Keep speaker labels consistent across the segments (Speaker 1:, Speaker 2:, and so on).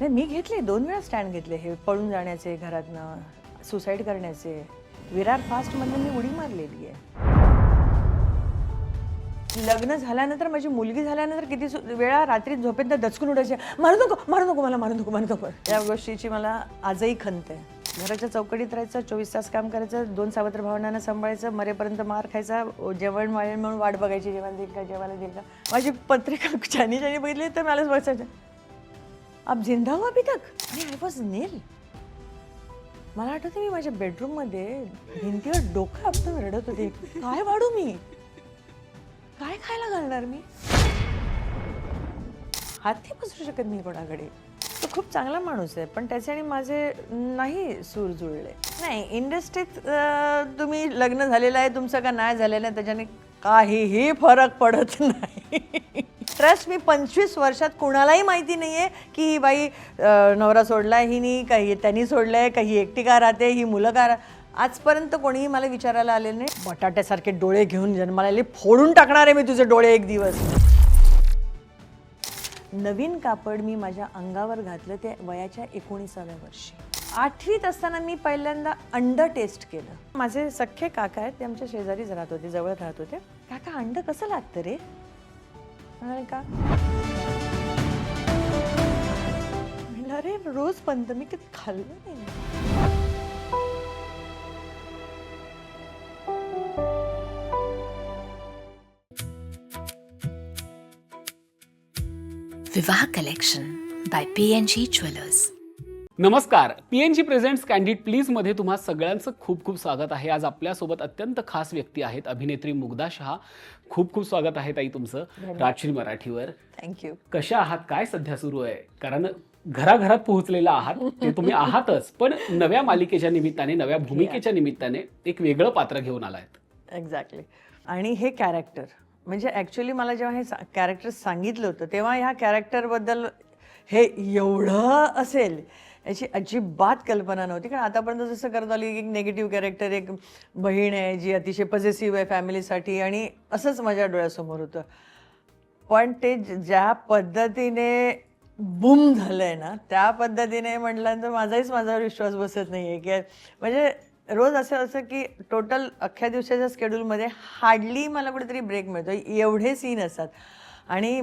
Speaker 1: नाही, मी घेतले 2 वेळा स्टँड घेतले. हे पळून जाण्याचे, घरातनं सुसाईड करण्याचे. विरार फास्टमधनं मी उडी मारलेली आहे. लग्न झाल्यानंतर, माझी मुलगी झाल्यानंतर किती वेळा रात्री झोपेत दचकून उठायचे, मारू नको मला, मारू नको. या गोष्टीची मला आजही खंत आहे. घराच्या चौकटीत राहायचं, 24 तास काम करायचं, 2 सावत्र भावनांना सांभाळायचं, मरेपर्यंत मार खायचा, जेवण वाळेल म्हणून वाट बघायची, जेवण देईल का, जेवायला देईल का. माझी पत्रिका ज्यानी बघितली तर मलाच बसायचं, आप जिंदा हो अभी तक. आणि आय वॉज नील. मला आठवतं मी माझ्या बेडरूममध्ये भिंतीवर डोकं आपटून रडत होते. काय वाढू मी, काय खायला घालणार मी. हात पसरू शकत नाही कोणाकडे. तो खूप चांगला माणूस आहे, पण त्याचे आणि माझे नाही सूर जुळले. नाही, इंडस्ट्रीत तुम्ही लग्न झालेलं आहे तुमचं का नाही झालेलं आहे त्याच्याने काहीही फरक पडत नाही. ट्रस्ट मी 25 वर्षात कुणालाही माहिती नाहीये की ही बाई नवरा सोडलाय, हिनी काही त्यांनी सोडलंय, काही एकटी का राहते, ही मुलं का आजपर्यंत कोणीही मला विचारायला आले नाही. बटाट्यासारखे डोळे घेऊन जन्माला आले, फोडून टाकणार आहे मी तुझे डोळे एक दिवस. नवीन कापड मी माझ्या अंगावर घातलं ते वयाच्या 19व्या वर्षी. 8वीत असताना मी पहिल्यांदा अंड टेस्ट केलं. माझे सख्खे काका आहेत, ते आमच्या शेजारीच राहत होते, जवळ राहत होते. काका, अंड कसं लागतं रे? म्हणाले का? म्हणलं अरे रोज बनतं, मी कधी खाल्लं नाही.
Speaker 2: विवाह कलेक्शन बाय PNG ज्वेलर्स.
Speaker 3: नमस्कार. PNG प्रेझेंट्स कॅन्डिड प्लीज मध्ये तुम्हा सगळ्यांचं खूप खूप स्वागत आहे. आज आपल्यासोबत अत्यंत खास व्यक्ती आहेत, अभिनेत्री मुग्धा शहा. खूप खूप स्वागत आहे ताई तुमचं राजश्री मराठीवर.
Speaker 1: थँक्यू.
Speaker 3: कशा आहात? काय सध्या सुरू आहे? कारण घराघरात पोहोचलेला आहात, ते तुम्ही आहातच, पण नव्या मालिकेच्या निमित्ताने, नव्या भूमिकेच्या निमित्ताने एक वेगळं पात्र घेऊन आलायत.
Speaker 1: एक्झॅक्टली. आणि हे कॅरेक्टर म्हणजे ॲक्च्युली मला जेव्हा हे कॅरेक्टर सांगितलं होतं तेव्हा ह्या कॅरेक्टरबद्दल हे एवढं असेल याची अजिबात कल्पना नव्हती. कारण आतापर्यंत जसं करत आली, एक निगेटिव्ह कॅरेक्टर, एक बहीण आहे जी अतिशय पॉझिटिव्ह आहे फॅमिलीसाठी, आणि असंच माझ्या डोळ्यासमोर होतं. पण ते ज्या पद्धतीने बूम झालंय ना, त्या पद्धतीने म्हटल्यानंतर माझ्यावर विश्वास बसत नाही आहे की म्हणजे रोज असं की टोटल अख्ख्या दिवसाच्या स्केड्यूलमध्ये हार्डली मला कुठेतरी ब्रेक मिळतो, एवढे सीन असतात. आणि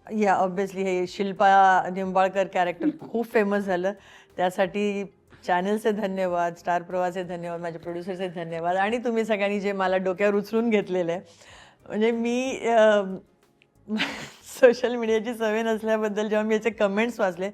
Speaker 1: या ऑब्व्हियसली हे शिल्पा निंबाळकर कॅरेक्टर खूप फेमस झालं, त्यासाठी चॅनलचे धन्यवाद, स्टार प्रवाहचे धन्यवाद, माझ्या प्रोड्युसरचे धन्यवाद, आणि तुम्ही सगळ्यांनी जे मला डोक्यावर उचलून घेतलेलं आहे. म्हणजे मी सोशल मीडियाची सवय नसल्याबद्दल जेव्हा मी याचे कमेंट्स वाचले,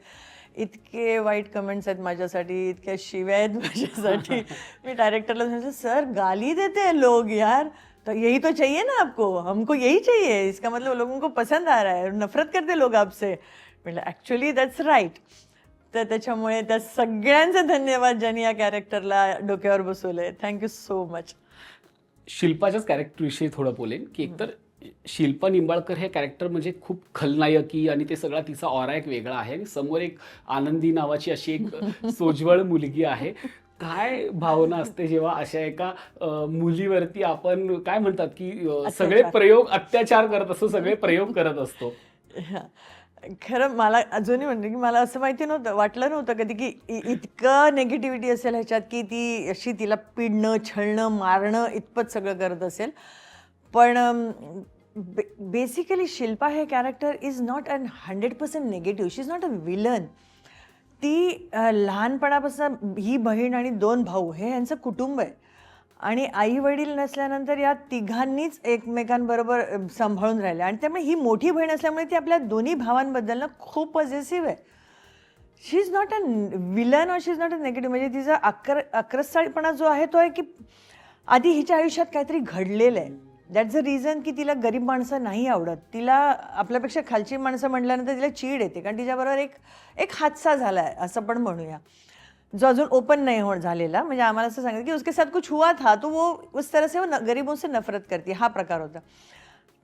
Speaker 1: इतके वाईट कमेंट्स आहेत माझ्यासाठी, इतक्या शिव्या आहेत माझ्यासाठी. मी डायरेक्टरला सांगितलं, सर गाली देते हैं लोग यार, तो यही तो चाहिए ना आपको, हमको यही चाहिए, इसका मतलब लोगों को पसंद आ रहा है, नफरत करते लोग आपसे. म्हटलं ॲक्च्युली दॅट्स राईट. तर त्याच्यामुळे त्या सगळ्यांचे धन्यवाद ज्यांनी या कॅरेक्टरला डोक्यावर बसवलंय. Thank you so much.
Speaker 3: शिल्पाच्याच कॅरेक्टरविषयी थोडं बोलेन की एकतर शिल्पा निंबाळकर हे कॅरेक्टर म्हणजे खूप खलनायकी, आणि ते सगळा तिचा ऑरा एक वेगळा आहे, आणि समोर एक आनंदी नावाची अशी एक सोज्वळ मुलगी आहे. काय भावना असते जेव्हा अशा एका मुलीवरती आपण काय म्हणतात की सगळे प्रयोग अत्याचार करत असतो, सगळे प्रयोग करत असतो.
Speaker 1: खरं मला अजूनही म्हणते की मला असं माहिती नव्हतं, वाटलं नव्हतं कधी की इतकं नेगेटिव्हिटी असेल ह्याच्यात, की ती अशी तिला पिडणं, छळणं, मारणं इतपत सगळं करत असेल. पण बेसिकली शिल्पा हे character is not an 100% negative. She is not a villain. ती लहानपणापासून ही बहीण आणि 2 भाऊ हे यांचं कुटुंब आहे, आणि आई वडील नसल्यानंतर या तिघांनीच एकमेकांबरोबर सांभाळून राहिले, आणि त्यामुळे ही मोठी बहीण असल्यामुळे ती आपल्या दोन्ही भावांबद्दल ना खूप पॉझिटिव्ह आहे. शी इज नॉट अ विलन, और शी इज नॉट अ निगेटिव्ह. म्हणजे तिचा अक्रसळपणा जो आहे तो आहे की आधी हिच्या आयुष्यात काहीतरी घडलेलं आहे. दॅट्स द रिझन की तिला गरीब माणसं नाही आवडत. तिला आपल्यापेक्षा खालची माणसं म्हटल्यानंतर तिला चीड येते, कारण तिच्याबरोबर एक हादसा झाला आहे असं पण म्हणूया, जो अजून ओपन नाही झालेला. म्हणजे आम्हाला असं सांगितलं की उसके साथ कुछ हुआ था तो वो उस तरह से वो गरीबों से नफरत करती, हा प्रकार होता.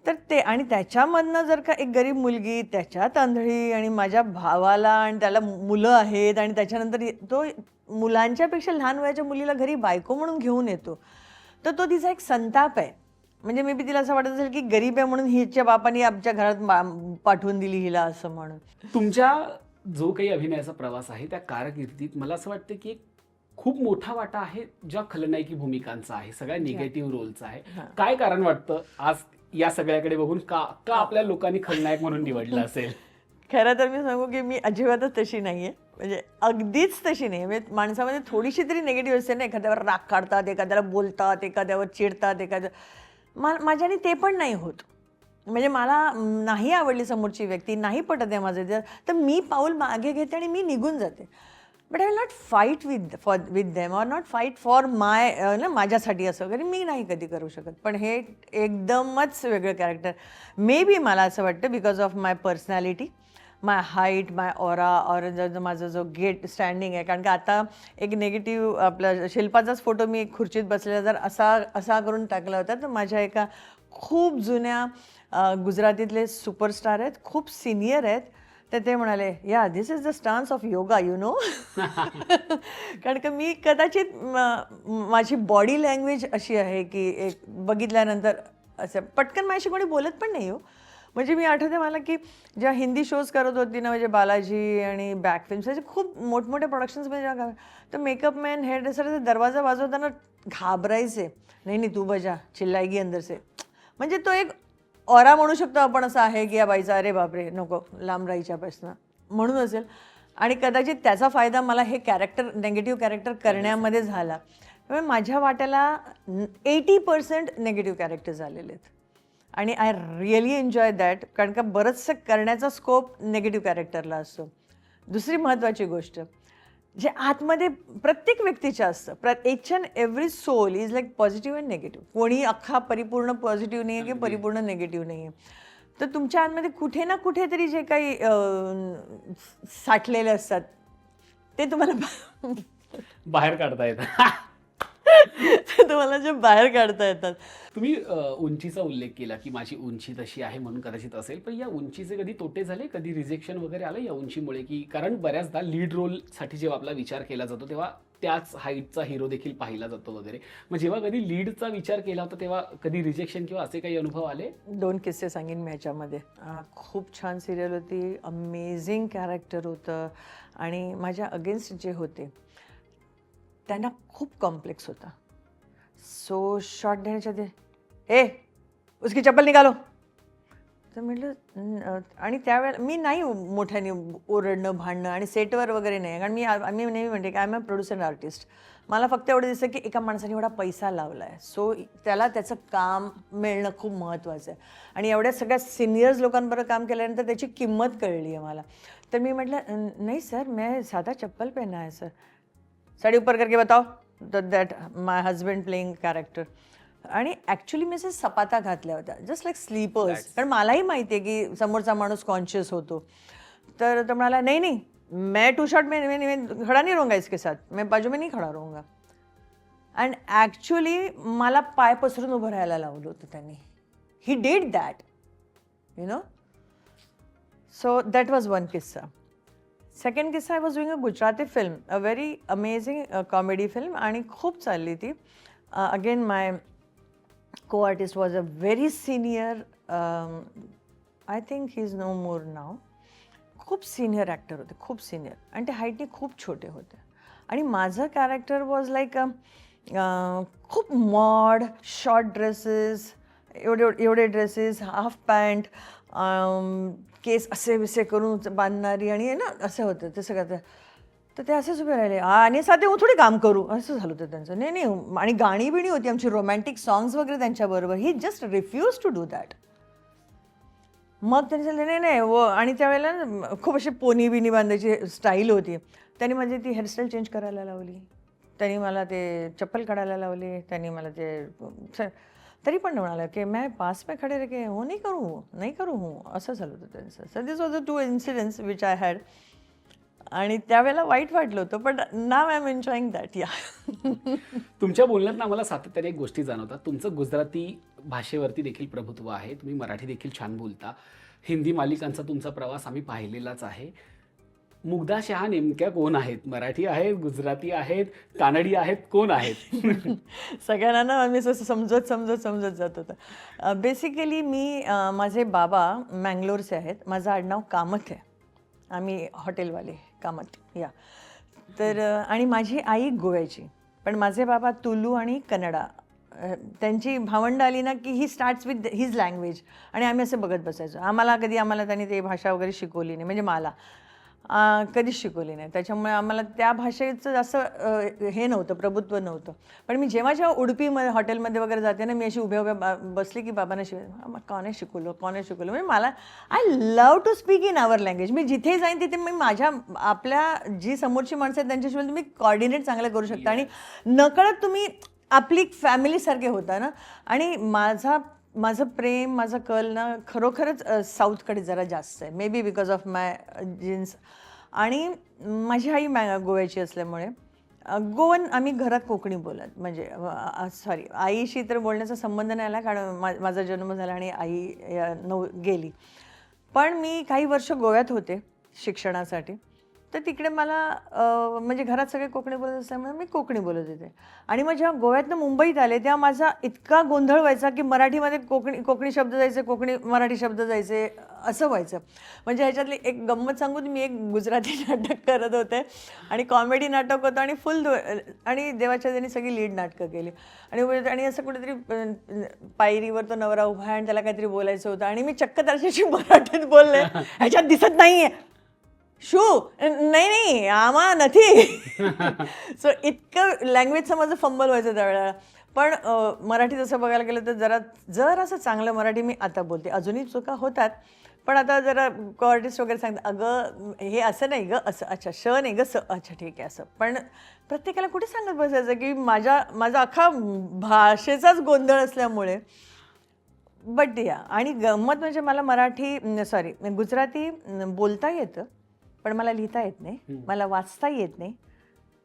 Speaker 1: तर ते, आणि त्याच्यामधनं जर का एक गरीब मुलगी, त्याच्यात आंधळी, आणि माझ्या भावाला आणि त्याला मुलं आहेत, आणि त्याच्यानंतर तो मुलांच्यापेक्षा लहान वयाच्या मुलीला घरी बायको म्हणून घेऊन येतो, तर तो तिचा एक संताप आहे. म्हणजे मे बी तिला असं वाटत असेल की गरीब आहे म्हणून हिच्या बापाने आमच्या घरात पाठवून दिली हिला, असं म्हणून.
Speaker 3: तुमच्या जो काही अभिनयाचा प्रवास आहे त्या कारकिर्दीत मला असं वाटतं की एक खूप मोठा वाटा आहे ज्या खलनायकी भूमिकांचा आहे, सगळ्या निगेटिव्ह रोलचा आहे. काय कारण वाटतं आज या सगळ्याकडे बघून का का आपल्या लोकांनी खलनायक म्हणून निवडलं असेल?
Speaker 1: खरं तर मी सांगू की मी अजिबातच तशी नाही आहे, म्हणजे अगदीच तशी नाही. म्हणजे माणसामध्ये थोडीशी तरी निगेटिव्ह असते ना, एखाद्यावर राग काढतात, एखाद्याला बोलतात, एखाद्यावर चिडतात, माझ्याने ते पण नाही होत. म्हणजे मला नाही आवडली समोरची व्यक्ती, नाही पटत आहे माझं, तर मी पाऊल मागे घेते आणि मी निघून जाते. But I will not fight with them or not fight for माझ्यासाठी असं वगैरे मी नाही कधी करू शकत. पण हे एकदमच वेगळं कॅरेक्टर. मे बी मला असं वाटतं because of my personality, my height, my aura, और माझं जो गेट स्टँडिंग आहे. कारण की आता एक निगेटिव्ह आपला शिल्पाचाच फोटो मी खुर्चीत बसलेला जर असा करून टाकला होता, तर माझ्या एका खूप जुन्या गुजरातीतले सुपरस्टार आहेत, खूप सिनियर आहेत, तर ते म्हणाले या this is the stance of yoga you know. कारण की मी कदाचित माझी बॉडी लँग्वेज अशी आहे की एक बघितल्यानंतर असं पटकन माझ्याशी कोणी बोलत पण नाही हो. म्हणजे मी आठवते मला की जेव्हा हिंदी शोज करत होती ना, म्हणजे बालाजी आणि बॅक फिल्म्स असे खूप मोठमोठे प्रोडक्शन्समध्ये जेव्हा तर मेकअप मॅन, हेअर ड्रेसर दरवाजा वाजवताना घाबरायचे. नाही तू बजा चिल्लाएगी अंदर से. म्हणजे तो एक ऑरा म्हणू शकतो आपण असा आहे की या बाईचा अरे बापरे नको लांब राहायच्यापासून म्हणून असेल. आणि कदाचित त्याचा फायदा मला हे कॅरेक्टर नेगेटिव्ह कॅरेक्टर करण्यामध्ये झाला. त्यामुळे माझ्या वाट्याला 80% नेगेटिव्ह कॅरेक्टर्स आलेले आहेत आणि आय रिअली एन्जॉय दॅट. कारण का बरंचसं करण्याचा स्कोप नेगेटिव्ह कॅरेक्टरला असतो. दुसरी महत्त्वाची गोष्ट जे आतमध्ये प्रत्येक व्यक्तीच्या असतं, each and every soul is like positive and negative. कोणी अख्खा परिपूर्ण पॉझिटिव्ह नाही आहे की परिपूर्ण निगेटिव्ह नाही आहे. तर तुमच्या आतमध्ये कुठे ना कुठेतरी जे काही साठलेले असतात ते तुम्हाला
Speaker 3: बाहेर काढता येतं.
Speaker 1: तुम्हाला जे बाहेर काढता येतात.
Speaker 3: तुम्ही उंचीचा उल्लेख केला की माझी उंची तशी आहे म्हणून कदाचित असेल, पण या उंचीचे कधी तोटे झाले, कधी रिजेक्शन वगैरे आलं या उंचीमुळे? की कारण बऱ्याचदा लीड रोलसाठी जेव्हा आपला विचार केला जातो तेव्हा त्याच हाईटचा हिरो देखील पाहिला जातो वगैरे. मग जेव्हा कधी लीडचा विचार केला होता तेव्हा कधी रिजेक्शन किंवा असे काही अनुभव आले?
Speaker 1: 2 किस्से सांगेन मी ह्याच्यामध्ये. खूप छान सिरियल होती, अमेझिंग कॅरेक्टर होतं आणि माझ्या अगेन्स्ट जे होते त्यांना खूप कॉम्प्लेक्स होता. सो शॉट देण्याच्या आधी उसकी चप्पल निकालो, तर म्हटलं आणि त्यावेळेला मी नाही मोठ्याने ओरडणं भांडणं आणि सेटवर वगैरे नाही. कारण आम्ही नेहमी म्हणते की I am a producer artist. मला फक्त एवढं दिसतं की एका माणसाने एवढा पैसा लावला आहे, सो त्याला त्याचं काम मिळणं खूप महत्त्वाचं आहे. आणि एवढ्या सगळ्या सिनियर्स लोकांबरोबर काम केल्यानंतर त्याची किंमत कळली आहे मला. तर मी म्हटलं नाही सर मैं साधा चप्पल पहना है सर. साडी ऊपर करके बताओ. That my husband playing character. आणि ॲक्च्युली मी असे सपाता घातल्या होत्या जस्ट लाईक स्लीपर्स. कारण मलाही माहिती आहे की समोरचा माणूस कॉन्शियस होतो. तर तो म्हणाला नहीं मैं टू शॉट में खड़ा नहीं रहूँगा इसके साथ, मैं बाजू में नहीं खड़ा रहूँगा. अँड ॲक्च्युली मला पाय पसरून उभं राहायला लावलं होतं त्यांनी. He did that you know. So that was one किस्सा. सेकंड किस्सा, I was doing a Gujarati film, a very amazing comedy film आणि खूप चालली ती. Again my co-artist was a very senior, I think he is no more now. खूप senior actor होते, खूप senior, आणि ते हाईटने खूप छोटे होते. आणि माझं कॅरेक्टर वॉज लाईक खूप मॉड, शॉर्ट ड्रेसेस, एवढे ड्रेसेस, हाफ पॅन्ट, केस असे विसे करून बांधणारी आणि ना असं होतं ते सगळं. तर ते असेच उभे राहिले आणि साधे थोडे काम करू असं झालं होतं त्यांचं. नाही आणि गाणी बिणी होती आमची, रोमॅन्टिक सॉंग्स वगैरे त्यांच्याबरोबर. He just refuse to do that. मग त्यांनी सांगितलं नाही वो. आणि त्यावेळेला खूप अशी पोनी बिनी बांधायची स्टाईल होती. त्यांनी माझी ती हेअरस्टाईल चेंज करायला लावली, त्यांनी मला ते चप्पल काढायला लावली, त्यांनी मला ते तरी पण म्हणाला की मैं पास में खडे रह के हो नहीं करू हूँ असं झालं होतं त्यांचं. So this was a 2 incidents which I had. आणि त्यावेळेला वाईट वाटलं होतं, पण नाव आय एम एन्जॉईंग दॅट. या
Speaker 3: तुमच्या बोलण्यात आम्हाला सातत्याने एक गोष्टी जाणवतात. तुमचं गुजराती भाषेवरती देखील प्रभुत्व आहे, तुम्ही मराठी देखील छान बोलता. हिंदी मालिकांचा तुमचा प्रवास आम्ही पाहिलेलाच आहे. मुग्धा शहा नेमक्या कोण आहेत? मराठी आहेत, गुजराती आहेत, कानडी आहेत, कोण आहेत?
Speaker 1: सगळ्यांना ना आम्ही असं समजत जात होतं. बेसिकली माझे बाबा मँगलोरचे आहेत, माझं आडनाव कामत आहे. आम्ही हॉटेलवाले कामात या. तर आणि माझी आई गोव्याची, पण माझे बाबा तुलू आणि कन्नडा. त्यांची भावंड आली ना की he starts with his language आणि आम्ही असे बघत बसायचो. आम्हाला त्यांनी ते भाषा वगैरे शिकवली नाही, म्हणजे मला कधीच शिकवली नाही. त्याच्यामुळे आम्हाला त्या भाषेचं असं हे नव्हतं, प्रभुत्व नव्हतं. पण मी जेव्हा उडुपीमध्ये हॉटेलमध्ये वगैरे जाते ना, मी अशी उभ्या बसली की बाबांना कोणे शिकवलं म्हणजे मला I love to speak in our language. मी जिथे जाईन तिथे मी आपल्या जी समोरची माणसं आहेत त्यांच्याशिवाय तुम्ही कॉर्डिनेट चांगलं करू शकता आणि नकळत तुम्ही आपली फॅमिलीसारखे होता ना. आणि माझं प्रेम, माझा कल ना खरोखरच साऊथकडे जरा जास्त आहे, maybe because of my genes. आणि माझी आई गोव्याची असल्यामुळे गोवन आम्ही घरात कोकणी बोलत, म्हणजे सॉरी आईशी तर बोलण्याचा संबंध नाही आला, कारण माझा जन्म झाला आणि आई गेली. पण मी काही वर्ष गोव्यात होते शिक्षणासाठी, तर तिकडे मला म्हणजे घरात सगळे कोकणी बोलत असल्यामुळे मी कोकणी बोलत होते. आणि मग जेव्हा गोव्यातनं मुंबईत आले तेव्हा माझा इतका गोंधळ व्हायचा की मराठीमध्ये कोकणी शब्द जायचे, कोकणी मराठी शब्द जायचे, असं व्हायचं. म्हणजे ह्याच्यातली एक गंमत सांगून, मी एक गुजराती नाटक करत होते आणि कॉमेडी नाटक होतं आणि फुल आणि देवाच्या त्यांनी सगळी लीड नाटकं केली. आणि असं कुठेतरी पायरीवर तो नवरा उभा आहे आणि त्याला काहीतरी बोलायचं होतं आणि मी चक्क त्याच्याशी मराठीत बोलले. ह्याच्यात दिसत नाही आहे शू, नाही आम्हा नथी. सो इतकं लँग्वेजचं माझं फंबल व्हायचं त्यावेळेला. पण मराठी जसं बघायला गेलं तर जर असं चांगलं मराठी मी आता बोलते. अजूनही चुका होतात, पण आता जरा कोआर्टिस्ट वगैरे सांगतात अगं हे असं नाही गं, असं अच्छा श नाही गं स, अच्छा ठीक आहे असं. पण प्रत्येकाला कुठे सांगत बसायचं की माझा अख्खा भाषेचाच गोंधळ असल्यामुळे. बट या, आणि गंमत म्हणजे मला गुजराती बोलता येतं, पण मला लिहिता येत नाही, मला वाचता येत नाही.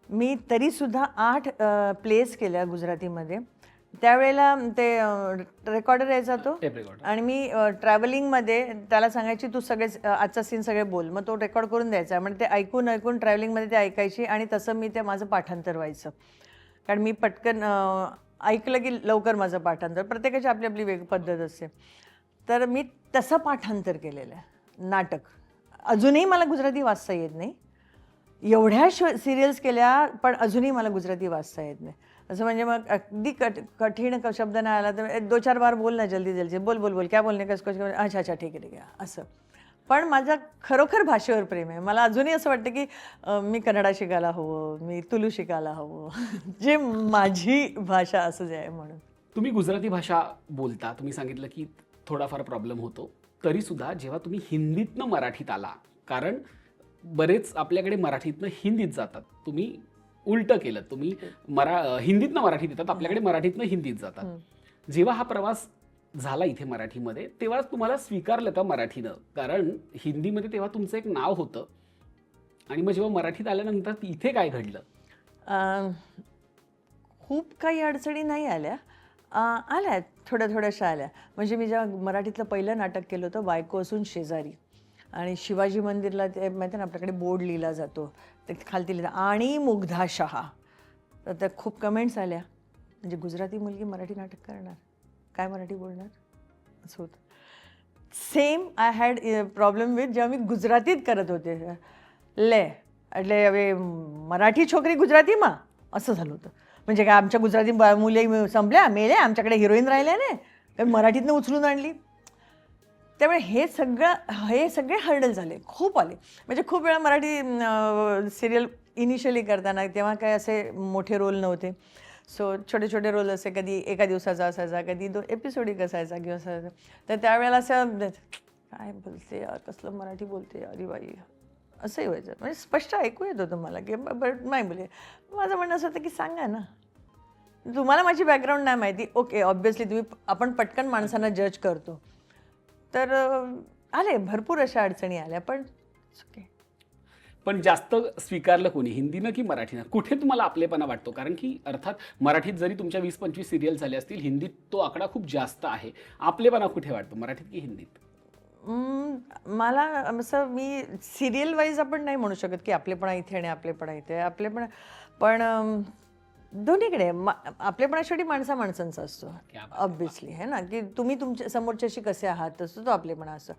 Speaker 1: मी तरीसुद्धा 8 प्लेस केल्या गुजरातीमध्ये. त्यावेळेला ते रेकॉर्डर यायचा तो, आणि मी ट्रॅव्हलिंगमध्ये त्याला सांगायची तू आजचा सीन सगळे बोल, मग तो रेकॉर्ड करून द्यायचा. म्हणजे ते ऐकून ट्रॅव्हलिंगमध्ये ते ऐकायची आणि तसं मी ते माझं पाठांतर व्हायचं. कारण मी पटकन ऐकलं की लवकर माझं पाठांतर, प्रत्येकाची आपली आपली वेग पद्धत असते. तर मी तसं पाठांतर केलेलं आहे नाटक. अजूनही मला गुजराती वाचता येत नाही. एवढ्या सिरियल्स केल्या पण अजूनही मला गुजराती वाचता येत नाही. असं म्हणजे मग अगदी कठीण शब्द नाही आला तर 2-4 बार बोल ना, जल्दी बोल क्या बोलणे कसं, अच्छा ठीक आहे असं. पण माझं खरोखर भाषेवर प्रेम आहे. मला अजूनही असं वाटतं की मी कन्नडा शिकायला हवं, मी तुलू शिकायला हवं, जे माझी भाषा असं जे आहे म्हणून.
Speaker 3: तुम्ही गुजराती भाषा बोलता, तुम्ही सांगितलं की थोडाफार प्रॉब्लेम होतो, तरीसुद्धा जेव्हा तुम्ही हिंदीतनं मराठीत आला, कारण बरेच आपल्याकडे मराठीतनं हिंदीत जातात, तुम्ही उलटं केलं, तुम्ही हिंदीतनं मराठीत येतात, आपल्याकडे मराठीतनं हिंदीत जातात. जेव्हा हा प्रवास झाला इथे मराठीमध्ये, तेव्हा तुम्हाला स्वीकारलं का मराठीनं? कारण हिंदीमध्ये तेव्हा तुमचं एक नाव होतं, आणि मग जेव्हा मराठीत आल्यानंतर इथे काय घडलं?
Speaker 1: खूप काही अडचणी नाही आल्या, आल्या थोड्याशा आल्या. म्हणजे मी जेव्हा मराठीतलं पहिलं नाटक केलं होतं बायको असून शेजारी, आणि शिवाजी मंदिरला ते माहिती ना आपल्याकडे बोर्ड लिहिला जातो, ते खालती लिहिलं आणि मुग्धा शहा. तर त्या खूप कमेंट्स आल्या, म्हणजे गुजराती मुलगी मराठी नाटक करणार, काय मराठी बोलणार, असं होतं. Same I had problem with जेव्हा मी गुजरातीत करत होते. એટલે હવે मराठी छोकरी गुजरातीમાં असं झालं होतं. म्हणजे काय आमच्या गुजराती मुली संपल्या मेल्या, आमच्याकडे हिरोईन राहिल्या नाही, काही मराठीतनं उचलून आणली. त्यामुळे हे सगळे हर्डल झाले, खूप आले. म्हणजे खूप वेळा मराठी सिरियल इनिशियली करताना तेव्हा काय असे मोठे रोल नव्हते. सो छोटे रोल असे, कधी एका दिवसाचा असायचा, कधी 2 एपिसोडिक असायचा किंवा असायचा. तर त्यावेळेला असं काय बोलते यार, कसलं मराठी बोलते अरे बाई, असंही व्हायचं. म्हणजे स्पष्ट ऐकू येत होतं मला की बट नाही बोले. माझं म्हणणं असं होतं की सांगा ना, तुम्हाला माझी बॅकग्राऊंड नाही माहिती, ओके ऑब्व्हियसली आपण पटकन माणसांना जज करतो. तर आले भरपूर अशा अडचणी आल्या, पण ओके.
Speaker 3: पण जास्त स्वीकारलं कोणी, हिंदीनं की मराठीनं? कुठे तुम्हाला आपलेपणा वाटतो? कारण की अर्थात मराठीत जरी तुमच्या 20-25 सिरियल झाले असतील, हिंदीत तो आकडा खूप जास्त आहे. आपलेपणा कुठे वाटतो, मराठीत की हिंदीत?
Speaker 1: मला असं, मी सिरियल वाईज आपण नाही म्हणू शकत की आपलेपणा इथे आणि आपलेपणा इथे. आपलेपणा पण दोन्हीकडे आपलेपणा शेवटी माणसांचा असतो ऑब्व्हियसली, है ना, की तुम्ही तुमच्या समोरच्याशी कसे आहात तसं तो आपलेपणा असतो.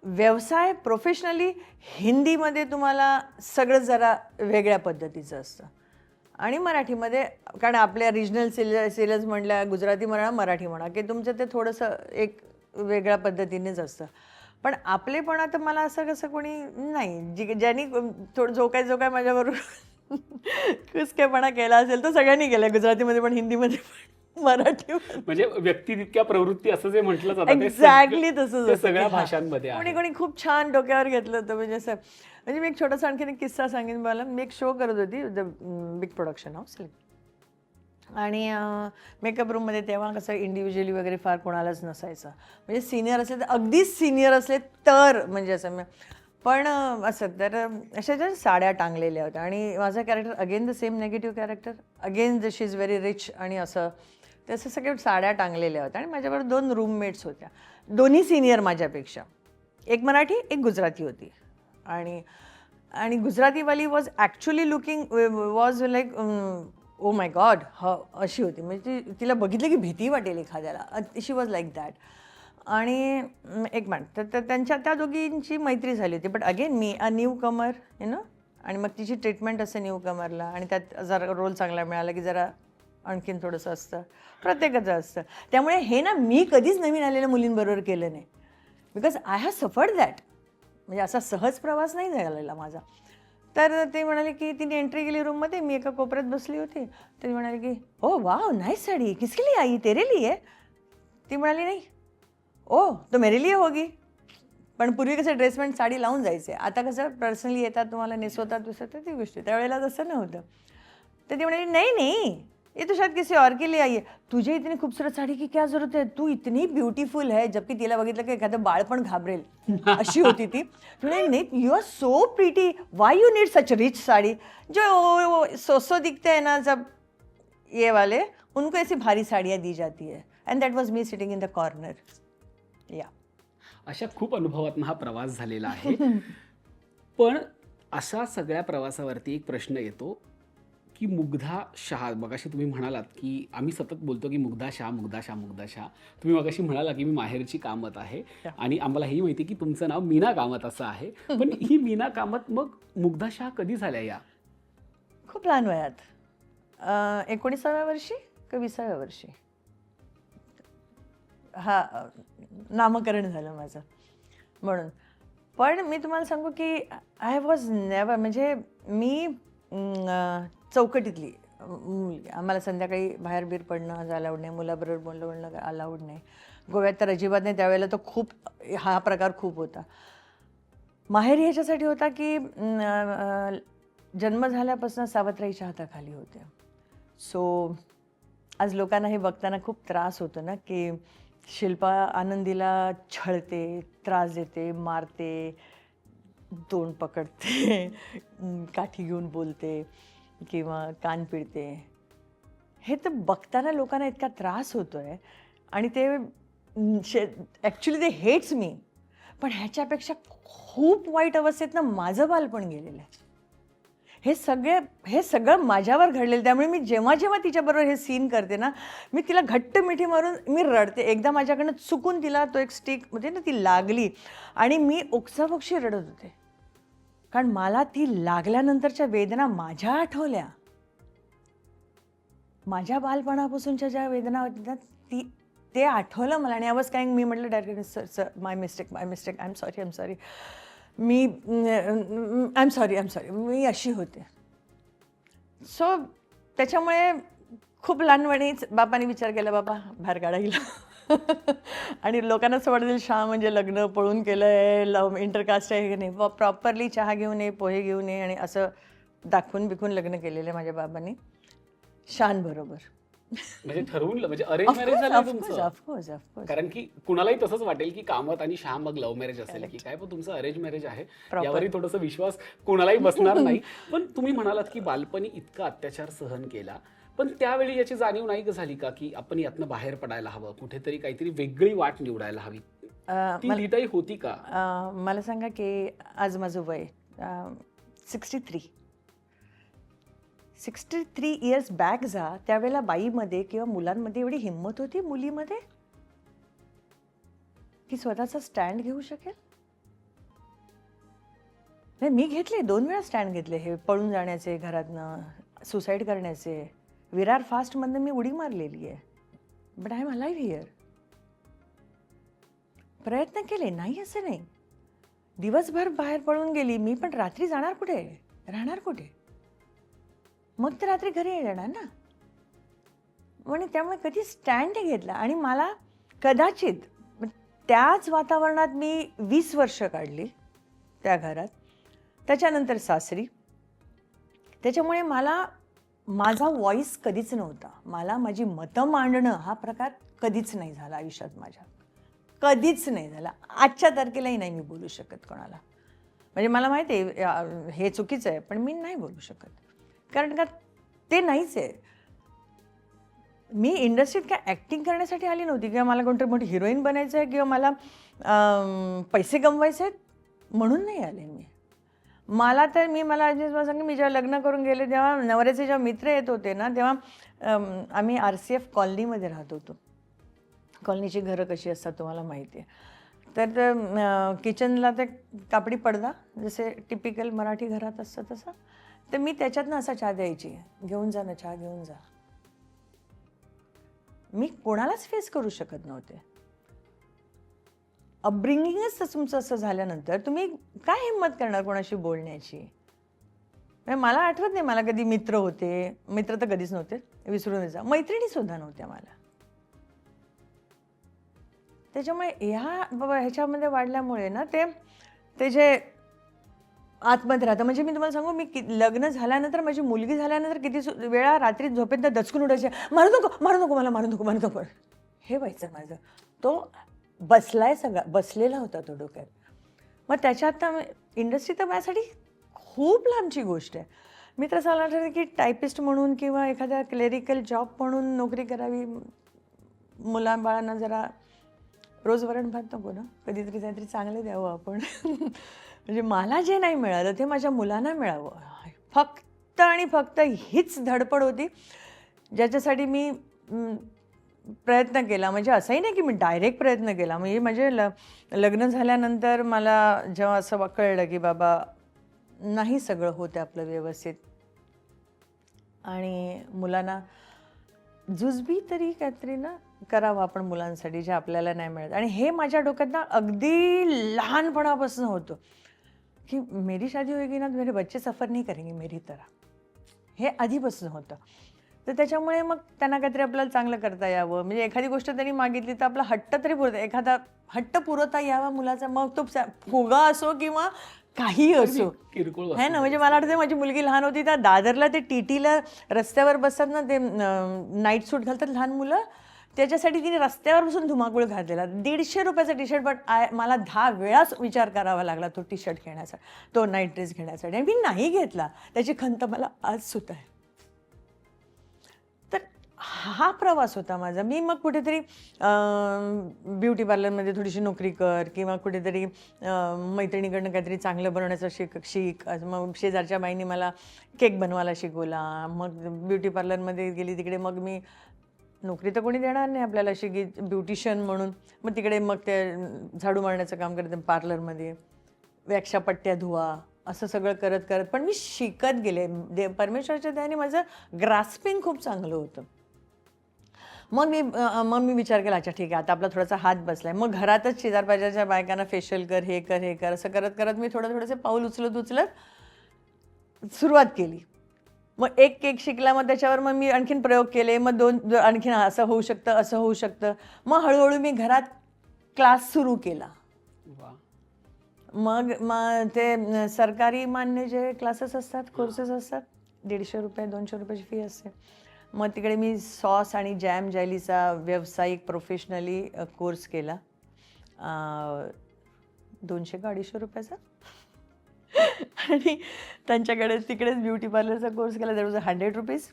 Speaker 1: व्यवसाय प्रोफेशनली हिंदीमध्ये तुम्हाला सगळं जरा वेगळ्या पद्धतीचं असतं आणि मराठीमध्ये, कारण आपल्या रिजनल सिरियल्स म्हणल्या, गुजराती म्हणा, मराठी म्हणा, की तुमचं ते थोडंसं एक वेगळ्या पद्धतीनेच असतं. पण आपलेपणा तर मला असं कसं कोणी नाही, ज्यांनी थोडं जो काय माझ्याबरोबर कुचकेपणा केला असेल तो सगळ्यांनी केला, गुजरातीमध्ये पण, हिंदीमध्ये पण, मराठीमध्ये.
Speaker 3: म्हणजे व्यक्ती तितक्या प्रवृत्ती असं जे म्हटलं जातं ते
Speaker 1: एक्झॅक्टली तसंच
Speaker 3: ते
Speaker 1: होतं.
Speaker 3: सगळ्या
Speaker 1: हां.
Speaker 3: भाषांमध्ये आहे.
Speaker 1: कोणी कोणी खूप छान डोक्यावर घेतलं होतं, म्हणजे असं. म्हणजे मी एक छोटासा आणखीन एक किस्सा सांगेन मला. मी एक शो करत होती, द बिग प्रोडक्शन हाऊस, आणि मेकअप रूममध्ये तेव्हा कसं इंडिव्हिज्युअली वगैरे फार कोणालाच नसायचं. म्हणजे सिनियर असले तर, अगदीच सिनियर असले तर, म्हणजे असं. पण असं तर अशा ज्या साड्या टांगलेल्या होत्या आणि माझं character again the same negative character, again she is very rich आणि असं. तसं सगळ्या साड्या टांगलेल्या होत्या आणि माझ्याबरोबर 2 रूममेट्स होत्या, दोन्ही सिनियर माझ्यापेक्षा. एक मराठी, एक गुजराती होती. आणि गुजरातीवाली was actually looking, was like oh my god, अशी होती. म्हणजे तिला बघितलं की भीती वाटेल एखाद्याला. She was like that. आणि एक मिनिट, तर त्यांच्या त्या दोघींची मैत्री झाली होती. बट अगेन मी अ न्यू कमर, आणि मग तिची ट्रीटमेंट असते न्यू कमरला, आणि त्यात जरा रोल चांगला मिळाला की जरा आणखीन थोडंसं असतं, प्रत्येकाचं असतं. त्यामुळे हे ना मी कधीच नवीन आलेल्या मुलींबरोबर केलं नाही, because I have suffered that. म्हणजे असा सहज प्रवास नाही झालेला माझा. तर ते म्हणाले की तिने एंट्री केली रूममध्ये, मी एका कोपऱ्यात बसली होती. तर ती म्हणाली की ओ वाव नाइस साडी, किसके लिए आई, तेरे लिए? ती म्हणाली नाही, ओ तो मेरे लिए होगी. पण पूर्वी कसं ड्रेसमेंट साडी लावून जायचे, आता कसं पर्सनली येतात, तुम्हाला नेसवतात दिसतात ती गोष्टी, त्यावेळेला तसं नव्हतं. तर ती म्हणाली नहीं नहीं, ये तो शायद किसी और के लिए आई है. तुझे इतनी खूबसूरत साड़ी की क्या जरूरत है, तू इतनी ब्युटिफुल है. जबकि तिला बघितलं की एखादं बाळ पण घाबरेल अशी होती ती. नाही, you are so pretty, why you need such rich sari, जो सो दिखते हैं ना जब ये वाले, उनको ऐसी भारी साड़ियाँ दी जाती है. End that was me sitting in the corner. या
Speaker 3: अशा खूप अनुभवातून हा प्रवास झालेला आहे. पण अशा सगळ्या प्रवासावरती एक प्रश्न येतो की मुग्धा शाह, मगाशी तुम्ही म्हणालात की आम्ही सतत बोलतो की मुग्धा शाह, मुग्धा शाह, मुग्धा शाह. तुम्ही मगाशी म्हणाला की मी माहेरची कामत आहे, आणि आम्हाला हेही माहिती की तुमचं नाव मीना कामत असं आहे. पण ही मीना कामत मग मुग्धा शाह कधी झाल्या या?
Speaker 1: खूप लहान वयात, 19व्या वर्षी का 20व्या वर्षी नामकरण झालं माझं म्हणून. पण मी तुम्हाला सांगू की आय वॉज नेवर, म्हणजे मी चौकटीतली मुलगी, आम्हाला संध्याकाळी बाहेर बीर पडणं अलाउड नाही, मुलाबरोबर बोलणं अलाउड नाही. गोव्यात तर अजिबात नाही, त्यावेळेला तो खूप हा प्रकार खूप होता. माहेरी ह्याच्यासाठी होता की जन्म झाल्यापासून सावत्राईच्या हाताखाली होते. सो आज लोकांना हे बघताना खूप त्रास होतो ना की शिल्पा आनंदीला छळते, त्रास देते, मारते, तोंड पकडते, काठी घेऊन बोलते किंवा कान पिळते. हे तर बघताना लोकांना इतका त्रास होतो आहे, आणि ते ॲक्च्युली ते हेट्स मी. पण ह्याच्यापेक्षा खूप वाईट अवस्थेतनं माझं बालपण गेलेलं आहे. हे सगळं माझ्यावर घडलेलं. त्यामुळे मी जेव्हा जेव्हा तिच्याबरोबर हे सीन करते ना, मी तिला घट्ट मिठी मारून मी रडते. एकदा माझ्याकडनं चुकून तिला तो एक स्टिक म्हणजे ना ती लागली, आणि मी ओक्साबोक्शी रडत होते, कारण मला ती लागल्यानंतरच्या वेदना माझ्या आठवल्या. माझ्या बालपणापासूनच्या ज्या वेदना होत्या ते आठवलं मला, आणि आवाज काय मी म्हटलं direct, sir my mistake, I am sorry, I am sorry, मी अशी होते. सो त्याच्यामुळे खूप लहानपणीच बापाने विचार केला, बाबा बाहेर काढायला. आणि लोकांना असं वाटेल शाह म्हणजे लग्न पळून केलं आहे, लव्ह इंटरकास्ट आहे, नाही, प्रॉपरली चहा घेऊन ये, पोहे घेऊन ये, आणि असं दाखवून बिकून लग्न केलेलं आहे माझ्या बाबांनी शानबरोबर.
Speaker 3: म्हणजे ठरवून, म्हणजे अरेंज मॅरेज झालं तुमचं?
Speaker 1: ऑफकोर्स.
Speaker 3: कारण की कुणालाही तसंच वाटेल की कामत आणि शाह मग लव्ह मॅरेज असेल की काय, पण तुमचं अरेंज मॅरेज आहे, यावरही थोडासा विश्वास कुणालाही बसणार नाही. पण तुम्ही म्हणालात की बालपणी इतका अत्याचार सहन केला, पण त्यावेळी याची जाणीव नाही झाली का की आपण यातनं बाहेर पडायला हवं, कुठेतरी काहीतरी वेगळी वाट निवडायला हवी? ती लीटाई होती का?
Speaker 1: मला सांगा की आज माझं वय 63 इयर्स बॅक जा, त्यावेळेला बाईमध्ये किंवा मुलांमध्ये एवढी हिंमत होती, मुलीमध्ये, की स्वतःचा स्टँड घेऊ शकेल. नाही, मी घेतले 2 वेळा स्टँड घेतले, हे पळून जाण्याचे, घरातनं सुसाईड करण्याचे. विरार फास्टमधनं मी उडी मारलेली आहे. But I am alive here. प्रयत्न केले, नाही असं नाही. दिवसभर बाहेर पळून गेली मी, पण रात्री जाणार कुठे, राहणार कुठे? मग तर रात्री घरी येणार ना. म्हणजे त्यामुळे कधी स्टँड घेतला. आणि मला कदाचित त्याच वातावरणात मी 20 वर्ष काढली त्या घरात. त्याच्यानंतर सासरी. त्याच्यामुळे मला माझा व्हॉइस कधीच नव्हता. मला माझी मतं मांडणं हा प्रकार कधीच नाही झाला आयुष्यात माझ्या. कधीच नाही झाला. आजच्या तारखेलाही नाही मी बोलू शकत कोणाला. म्हणजे मला माहिती आहे हे चुकीचं आहे, पण मी नाही बोलू शकत. कारण का ते नाहीच आहे. मी इंडस्ट्रीत काय ॲक्टिंग करण्यासाठी आली नव्हती किंवा मला कोणतरी मोठी हिरोईन बनायचं आहे किंवा मला पैसे कमवायचे आहेत म्हणून नाही आले मी. मला अजित सांगे, मी जेव्हा लग्न करून गेले तेव्हा नवऱ्याचे जेव्हा मित्र येत होते ना, तेव्हा आम्ही RCF कॉलनीमध्ये राहत होतो. कॉलनीची घरं कशी असतात तुम्हाला माहिती आहे. तर किचनला ते कापडी पडदा जसे टिपिकल मराठी घरात असतं तसं, तर मी त्याच्यातनं असा चहा द्यायची, घेऊन जा ना चहा, घेऊन जा. मी कोणालाच फेस करू शकत नव्हते. अपब्रिंगिंगच तुमचं असं झाल्यानंतर तुम्ही काय हिंमत करणार कोणाशी बोलण्याची? म्हणजे मला आठवत नाही मला कधी मित्र होते. मित्र तर कधीच नव्हते, विसरून जा. मैत्रिणी सुद्धा नव्हत्या मला. त्याच्यामुळे ह्याच्यामध्ये वाढल्यामुळे ना ते जे आतमध्ये राहतं. म्हणजे मी तुम्हाला सांगू, मी लग्न झाल्यानंतर, माझी मुलगी झाल्यानंतर किती वेळा रात्री झोपेत दचकून उठायचे, मारू नको मला, मारू नको. हे व्हायचं माझं. तो बसलाय सगळा, बसलेला होता तो डोक्यात. मग त्याच्यात इंडस्ट्री तर माझ्यासाठी खूप लांबची गोष्ट आहे. मी तर असं वाटतं की टायपिस्ट म्हणून किंवा एखाद्या क्लेरिकल जॉब म्हणून नोकरी करावी. मुलाबाळांना जरा रोज वरण भात नको ना, कधीतरी काहीतरी चांगलं द्यावं आपण. म्हणजे मला जे नाही मिळालं ते माझ्या मुलांना मिळावं, फक्त आणि फक्त हीच धडपड होती ज्याच्यासाठी मी प्रयत्न केला. म्हणजे असंही नाही की मी डायरेक्ट प्रयत्न केला. म्हणजे माझे लग्न झाल्यानंतर मला जेव्हा असं कळलं की बाबा नाही सगळं होतं आपलं व्यवस्थित, आणि मुलांना जुजबी तरी काहीतरी ना करावं आपण मुलांसाठी जे आपल्याला नाही मिळत. आणि हे माझ्या डोक्यात ना अगदी लहानपणापासून होतं की मेरी शादी होएगी ना तो मेरे बच्चे सफर नहीं करेंगे मेरी तरह. हे आधीपासून होतं. तर त्याच्यामुळे मग त्यांना काहीतरी आपल्याला चांगलं करता यावं. म्हणजे एखादी गोष्ट त्यांनी मागितली तर आपला हट्ट तरी एखादा हट्ट पुरवता यावा मुलाचा. मग तो फुगा असो किंवा काही असो,
Speaker 3: किरकोळ
Speaker 1: है ना. म्हणजे मला वाटतं माझी मुलगी लहान होती त्या दादरला ते TTला रस्त्यावर बसतात ना, ते नाईट सूट घालतात लहान मुलं, त्याच्यासाठी तिने रस्त्यावर बसून धुमाकूळ घातलेला. 150 रुपयाचा टी-शर्ट. बट मला 10 वेळाच विचार करावा लागला तो टी-शर्ट घेण्याचा, तो नाईट ड्रेस घेण्यासाठी. आणि मी नाही घेतला. त्याची खंत मला आज सुद्धा आहे. तर हा प्रवास होता माझा. मी मग कुठेतरी ब्युटी पार्लरमध्ये थोडीशी नोकरी कर किंवा कुठेतरी मैत्रिणीकडनं काहीतरी चांगलं बनवण्याचं शिक. मग शेजारच्या बाईंनी मला केक बनवायला शिकवला. मग ब्युटी पार्लरमध्ये गेली. तिकडे मग मी नोकरी तर कोणी देणार नाही आपल्याला अशी की ब्युटिशियन म्हणून. मग तिकडे मग ते झाडू मारण्याचं काम करते पार्लरमध्ये, वॅक्सच्या पट्ट्या धुवा, असं सगळं करत करत पण मी शिकत गेले. परमेश्वराच्या दयाने माझं ग्रास्पिंग खूप चांगलं होतं. मग मी विचार केला, अच्छा ठीक आहे, आता आपला थोडासा हात बसलाय. मग घरातच शेजारपाजारच्या बायकांना फेशियल कर, हे कर असं करत करत मी थोडंसं पाऊल उचलत सुरुवात केली. मग एक केक शिकला. मग त्याच्यावर मग मी आणखीन प्रयोग केले. मग दोन आणखीन असं होऊ शकतं. मग हळूहळू मी घरात क्लास सुरू केला. मग ते सरकारी मान्य जे क्लासेस असतात, कोर्सेस असतात, 150 रुपये 200 रुपयाची फी असते. मग तिकडे मी सॉस आणि जॅम जेलीचा व्यावसायिक प्रोफेशनली कोर्स केला. 200 का 250 रुपयाचा. आणि त्यांच्याकडे तिकडेच ब्युटी पार्लरचा कोर्स केला. That was 100 rupees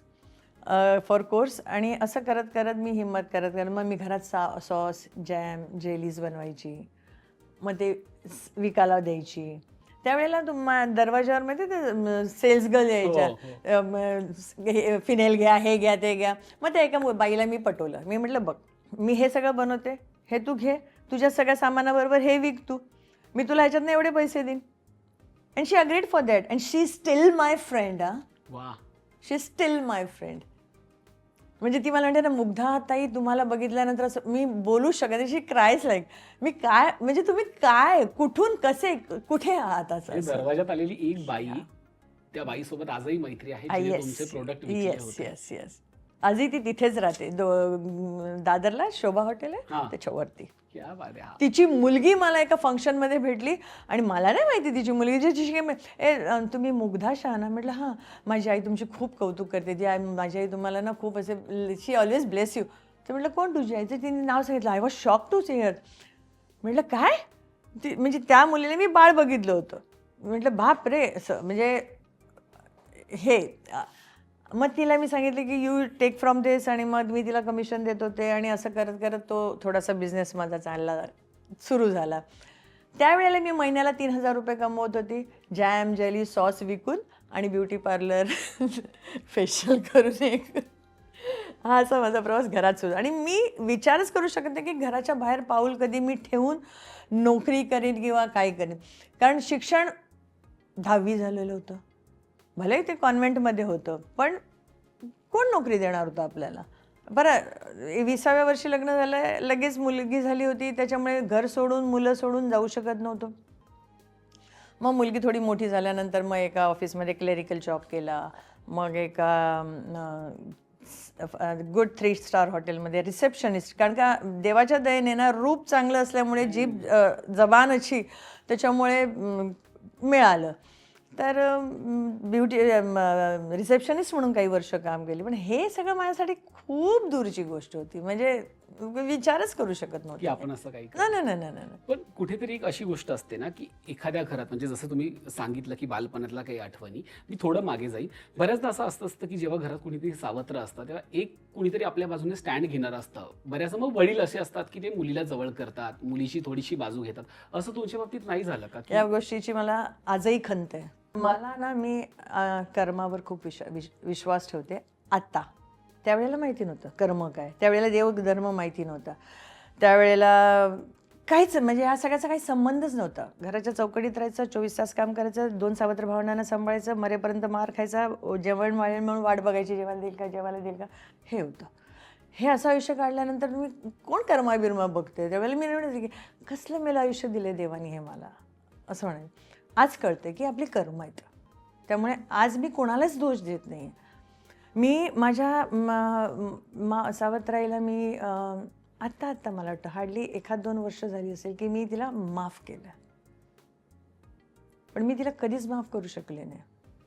Speaker 1: for course. आणि असं करत करत मी हिंमत करत मग मी घरात सॉस जॅम जेलीज बनवायची. मग ते विकायला द्यायची. त्यावेळेला दरवाजावर माहिती ते सेल्स गर्ल यायच्या, फिनेल घ्या, हे घ्या, ते घ्या. मग त्या एका बाईला मी पटवलं. मी म्हटलं बघ, मी हे सगळं बनवते, हे तू घे, तुझ्या सगळ्या सामानाबरोबर हे विक तू, मी तुला ह्याच्यातनं एवढे पैसे देईन. And she agreed for that and she steel my friend
Speaker 3: वा.
Speaker 1: शी स्टील माय फ्रेंड. म्हणजे ती मला म्हणते ना, मुग्धा ताई तुम्हाला बघितल्यानंतर असं मी बोलू शकत, शी क्रायज लाईक मी काय म्हणजे तुम्ही काय कुठून कसे कुठे आहात असं.
Speaker 3: आणि दरवाजात आलेली एक बाई, त्या बाईसोबत आजही मैत्री आहे, जिने तुमचे प्रोडक्ट विकले
Speaker 1: येस
Speaker 3: होते.
Speaker 1: Yes yes. आजही ती तिथेच राहते, दादरला शोभा हॉटेल
Speaker 3: हा.
Speaker 1: आहे त्याच्यावरती.
Speaker 3: क्या बात आहे.
Speaker 1: तिची मुलगी मला एका फंक्शनमध्ये भेटली आणि मला नाही माहिती तिची मुलगी तुम्ही मुग्धा शाह ना. म्हटलं हां, माझी आई तुमची खूप कौतुक करते, माझी आई तुम्हाला ना खूप असे शी ऑलवेज ब्लेस यू. तर म्हटलं कोण तुझी आई? तर तिने नाव सांगितलं. I was shock to hear. म्हटलं काय? म्हणजे त्या मुलीने मी बाळ बघितलं होतं. म्हटलं बाप रे, असं म्हणजे हे. मग तिला मी सांगितलं की यू टेक फ्रॉम दिस आणि मग मी तिला कमिशन देत होते आणि असं करत करत तो थोडासा बिझनेस माझा सुरू झाला. त्यावेळेला मी महिन्याला 3,000 रुपये कमवत होती, जॅम जेली सॉस विकून आणि ब्युटी पार्लर फेशियल करून एक. हा असा माझा प्रवास घरात सुरू. आणि मी विचारच करू शकत नाही की घराच्या बाहेर पाऊल कधी मी ठेवून नोकरी करीन किंवा काय करीन. कारण शिक्षण 10वी झालेलं होतं, भले ते कॉन्व्हेंटमध्ये होतं, पण कोण नोकरी देणार होतं आपल्याला. बरं 20व्या वर्षी लग्न झालं, लगेच मुलगी झाली होती, त्याच्यामुळे घर सोडून मुलं सोडून जाऊ शकत नव्हतं. मग मुलगी थोडी मोठी झाल्यानंतर मग एका ऑफिसमध्ये क्लेरिकल जॉब केला, मग एका गुड 3 स्टार हॉटेलमध्ये रिसेप्शनिस्ट. कारण का देवाच्या दयेने ना रूप चांगलं असल्यामुळे जीभ जबान अशी त्याच्यामुळे मिळालं. तर ब्युटी रिसेप्शनिस्ट म्हणून काही वर्ष काम केली. पण हे सगळं माझ्यासाठी खूप दूरची गोष्ट होती, म्हणजे विचारच करू शकत
Speaker 3: की
Speaker 1: नव्हते.
Speaker 3: आपण असं काही
Speaker 1: नाही नाही नाही नाही.
Speaker 3: पण कुठेतरी एक अशी गोष्ट असते ना, की एखाद्या घरात म्हणजे जसं तुम्ही सांगितलं की बालपणातल्या काही आठवणी, मी थोडं मागे जाईल. बऱ्याचदा असं असतं की जेव्हा घरात कुणीतरी सावत्र असतं तेव्हा एक कुणीतरी आपल्या बाजूने स्टँड घेणार असतं. बऱ्याचदा मग वडील असे असतात की ते मुलीला जवळ करतात, मुलीची थोडीशी बाजू घेतात. असं तुमच्या बाबतीत नाही झालं का?
Speaker 1: या गोष्टीची मला आजही खंत आहे. मला ना मी कर्मावर खूप विश्वास ठेवते. आत्ता त्यावेळेला माहिती नव्हतं कर्म काय, त्यावेळेला देवधर्म माहिती नव्हता, त्यावेळेला काहीच म्हणजे ह्या सगळ्याचा काही संबंधच नव्हता. घराच्या चौकटीत राहायचं, 24 तास काम करायचं, 2 सावत्र भावनांना सांभाळायचं, मरेपर्यंत मार खायचा, जेवण वाढेल म्हणून वाट बघायची, जेवायला देईल का जेवायला देईल का, हे होतं. हे असं आयुष्य काढल्यानंतर मी कोण कर्मा बघते. त्यावेळेला मी म्हणते की कसलं मेलं आयुष्य दिले देवानी हे मला, असं म्हणाले. आज कळते की आपली कर्म आहेत. त्यामुळे आज मी कोणालाच दोष देत नाही. मी माझ्या सावत्राईला मी आत्ता मला वाटतं हार्डली 1-2 वर्ष झाली असेल की मी तिला माफ केलं. पण मी तिला कधीच माफ करू शकले नाही,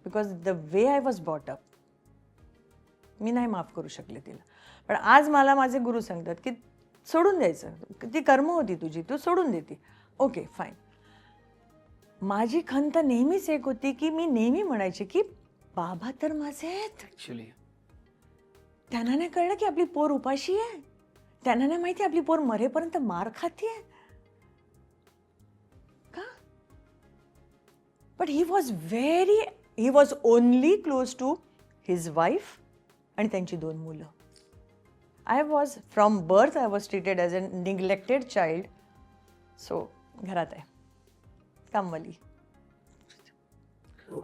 Speaker 1: because the way I was bought up मी नाही माफ करू शकले तिला. पण आज मला माझे गुरु सांगतात की सोडून द्यायचं, ती कर्म होती तुझी, तू सोडून देते, ओके फाईन. माझी खंत नेहमीच एक होती की मी नेहमी म्हणायचे की बाबा तर माझे आहेत.
Speaker 3: ऍक्च्युली
Speaker 1: त्यांना नाही कळलं की आपली पोर उपाशी आहे, त्यांना नाही माहिती आपली पोर मरेपर्यंत मार खातीये का. But he was only close to his wife आणि त्यांची 2 मुलं. I was from birth I was treated as a neglected child. So घरात आहे कामवाली.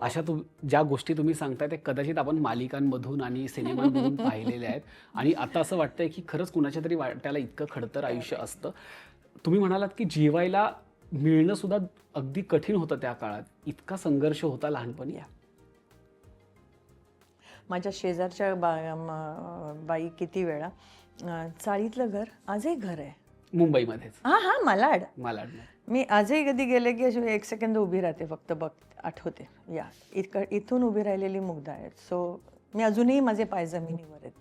Speaker 3: अशा ज्या गोष्टी तुम्ही सांगताय ते कदाचित आपण मालिकांमधून आणि सिनेमांमधून पाहिलेल्या आहेत. आणि आता असं वाटतंय की खरंच कुणाच्या तरी वाट्याला इतकं खडतर आयुष्य असतं. तुम्ही म्हणालात की जेवायला मिळणं सुद्धा अगदी कठीण होतं त्या काळात, इतका संघर्ष होता लहानपणी.
Speaker 1: माझ्या शेजारच्या बाई किती वेळा चाळीतलं घर आजही घर आहे
Speaker 3: मुंबईमध्येच.
Speaker 1: हां मालाड.
Speaker 3: मालाड.
Speaker 1: मी आजही कधी गेले की अशी 1 सेकंद उभी राहते, फक्त बघ आठवते या इथून उभी राहिलेली मुग्धा आहे. सो मी अजूनही माझे पाय जमिनीवर आहेत,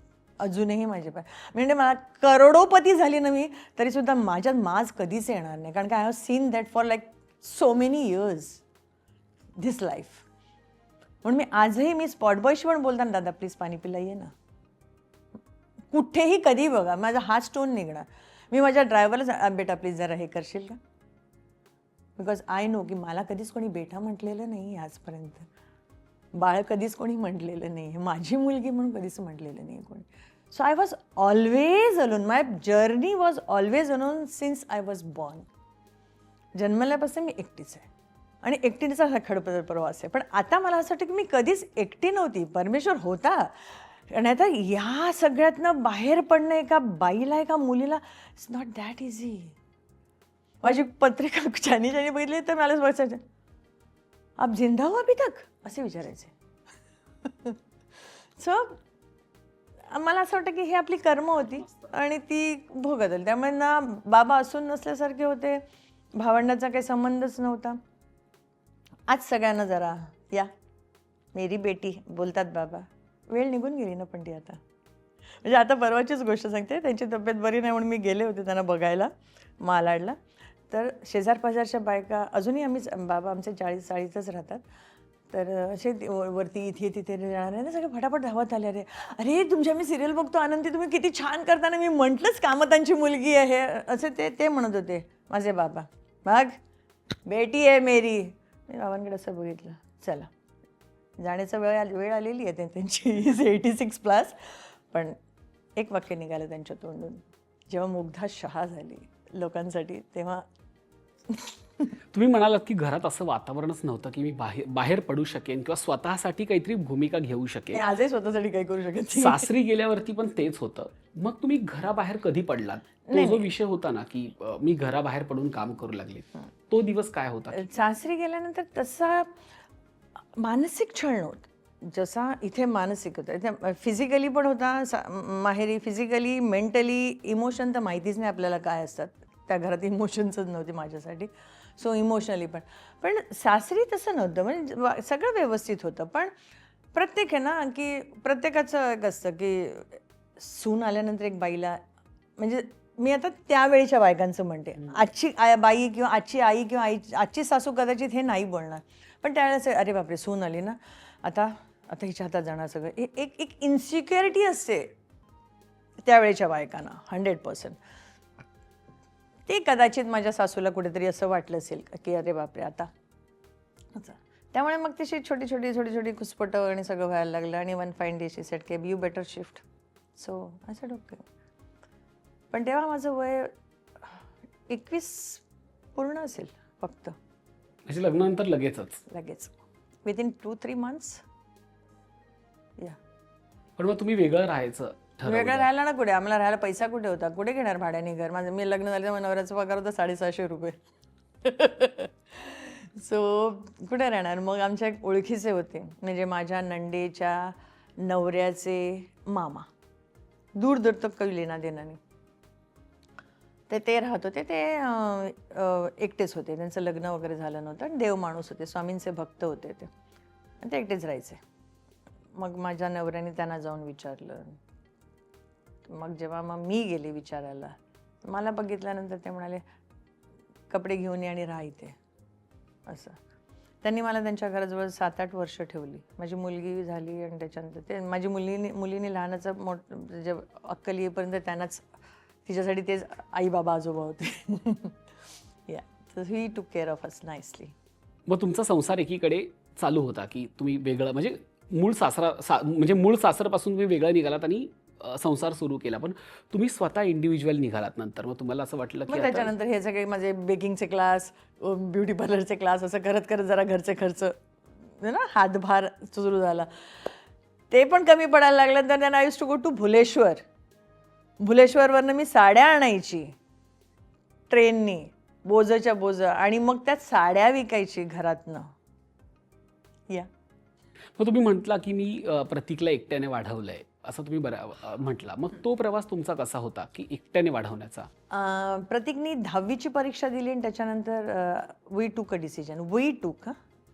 Speaker 1: अजूनही माझे पाय. म्हणजे मला करोडोपती झाली ना मी तरीसुद्धा माझ्यात माज कधीच येणार नाही, कारण का I have seen that for like so many years this life. म्हणून मी आजही मी स्पॉट बॉयशी पण बोलताना दादा प्लीज पाणी पिला ये ना, कुठेही कधी बघा माझा हात स्टोन निघणार. मी माझ्या ड्रायव्हरला बेटा प्लीज जरा हे करशील का, बिकॉज आय नो की मला कधीच कोणी बेटा म्हटलेलं नाही आजपर्यंत, बाळ कधीच कोणी म्हटलेलं नाही, माझी मुलगी म्हणून कधीच म्हटलेलं नाही कोणी. So I was always alone. My journey was always alone since I was born. जन्मल्यापासून मी एकटीच आहे आणि एकटीचा हा खडतर प्रवास आहे. पण आता मला असं वाटतं की मी कधीच एकटी नव्हती, परमेश्वर होता. आणि आता ह्या सगळ्यातनं बाहेर पडणं एका बाईला एका मुलीला इट्स नॉट दॅट इझी. माझी पत्रिका ज्यानी बघितली तर मला वाचायचं, आप जिंदा हो अभी तक असे विचारायचे. सो मला असं वाटतं की ही आपली कर्म होती आणि ती भोगत आली. त्यामुळे ना बाबा असून नसल्यासारखे होते, भावंडाचा काही संबंधच नव्हता. आज सगळ्यांना जरा या मेरी बेटी बोलतात बाबा. वेळ निघून गेली ना पण ती आता. म्हणजे आता परवाचीच गोष्ट सांगते, त्यांची तब्येत बरी नाही म्हणून मी गेले होते त्यांना बघायला मालाडला. तर शेजार पाजारच्या बायका अजूनही आम्ही बाबा आमचे 40-40च राहतात. तर असे वरती इथे तिथे जाणारे ना सगळे फटाफट धावत आले. अरे अरे तुमच्या मी सिरियल बघतो आनंदी, तुम्ही किती छान करताना. मी म्हटलंच कामतांची मुलगी आहे असे ते म्हणत होते माझे बाबा. मग बेटी आहे मेरी. मी बाबांकडे असं बघितलं, चला जाण्याचा वेळ आलेली आहे त्यांची. 86+. पण एक वाक्य निघालं त्यांच्या तोंडून जेव्हा मुग्धा शहा झाली लोकांसाठी तेव्हा.
Speaker 3: तुम्ही म्हणालात की घरात असं वातावरणच नव्हतं की मी बाहेर पडू शकेन किंवा स्वतःसाठी काहीतरी भूमिका घेऊ शकेन.
Speaker 1: आजही स्वतःसाठी काही करू शकत नाही.
Speaker 3: सासरी गेल्यावरती पण तेच होतं. मग तुम्ही घराबाहेर कधी पडलात? तो जो विषय होता ना की मी घराबाहेर पडून काम करू लागले, तो दिवस काय होता?
Speaker 1: सासरी गेल्यानंतर तसा मानसिक छळ नव्हता जसा इथे मानसिक होता. इथे फिजिकली पण होता माहेरी, फिजिकली मेंटली. इमोशन तर माहितीच नाही आपल्याला काय असतात. त्या घरात इमोशन्सच नव्हते माझ्यासाठी. सो इमोशनली पण सासरी तसं नव्हतं. म्हणजे सगळं व्यवस्थित होतं. पण प्रत्येक आहे ना की प्रत्येकाचं एक असतं की सून आल्यानंतर एक बाईला, म्हणजे मी आता त्यावेळीच्या बायकांचं म्हणते, आजची बाई किंवा आजची आई किंवा आजची सासू कदाचित हे नाही बोलणार. पण त्यावेळेस अरे बापरे सून आली ना, आता हिच्या हातात जाणार सगळं. एक इन्सिक्युरिटी असते त्यावेळेच्या बायकांना 100%. ते कदाचित माझ्या सासूला कुठेतरी असं वाटलं असेल की अरे बापरे आता. त्यामुळे मग तशी छोटी छोटी खुसपटं आणि सगळं व्हायला लागलं. आणि वन फाईन डे शी सेड की you better shift. So I said okay. पण तेव्हा माझं वय 21 पूर्ण असेल फक्त.
Speaker 3: म्हणजे लग्नानंतर
Speaker 1: लगेच विदिन 2-3 months. या
Speaker 3: पण मग तुम्ही वेगळं राहायचं ठरवलं.
Speaker 1: वेगळं राहायला ना कुठे, आम्हाला राहायला पैसा कुठे होता, कुठे घेणार भाड्याने घर. मी लग्न झालं तेव्हा नवऱ्याचा पगार होता 650 रुपये. सो कुठे राहणार. मग आमच्या एक ओळखीचे होते, म्हणजे माझ्या नंडेच्या नवऱ्याचे मामा, दूर तर काही लेना देना नाही. ते राहत होते. ते एकटेच होते, त्यांचं लग्न वगैरे झालं नव्हतं. देव माणूस होते, स्वामींचे भक्त होते ते. आणि ते एकटेच राहायचे. मग माझ्या नवऱ्याने त्यांना जाऊन विचारलं. मग जेव्हा मी गेले विचारायला, मला बघितल्यानंतर ते म्हणाले कपडे घेऊन ये आणि राहा इथे असं. त्यांनी मला त्यांच्या घराजवळ 7-8 वर्ष ठेवली. माझी मुलगी झाली आणि त्याच्यानंतर ते माझी मुलीने लहानाचं जे अक्कल येईपर्यंत त्यांनाच, तिच्यासाठी तेच आई बाबा आजोबा होते. या सो ही टूक केअर ऑफ अस नाईसली.
Speaker 3: मग तुमचा संसार एकीकडे चालू होता की तुम्ही वेगळं, म्हणजे मूळ सासरपासून तुम्ही वेगळं निघालात आणि संसार सुरू केला. पण तुम्ही स्वतः इंडिव्हिज्युअल निघालात नंतर. मग तुम्हाला असं वाटलं की
Speaker 1: त्याच्यानंतर हे सगळे माझे बेकिंगचे क्लास, ब्युटी पार्लरचे क्लास, असं करत जरा घरचे खर्च ना हातभार सुरू झाला. ते पण कमी पडायला लागलं. तर त्यांना I used to go to भुलेश्वरवरनं मी साड्या आणायची ट्रेननी, बोजच्या बोज, आणि मग त्यात साड्या विकायची घरातनं. या
Speaker 3: मग तुम्ही म्हटला की मी प्रतीकला एकट्याने वाढवलंय असं तुम्ही म्हटला. मग तो प्रवास तुमचा कसा होता की एकट्याने वाढवण्याचा?
Speaker 1: प्रतीकनी 10वीची परीक्षा दिली आणि त्याच्यानंतर we took a decision. We took,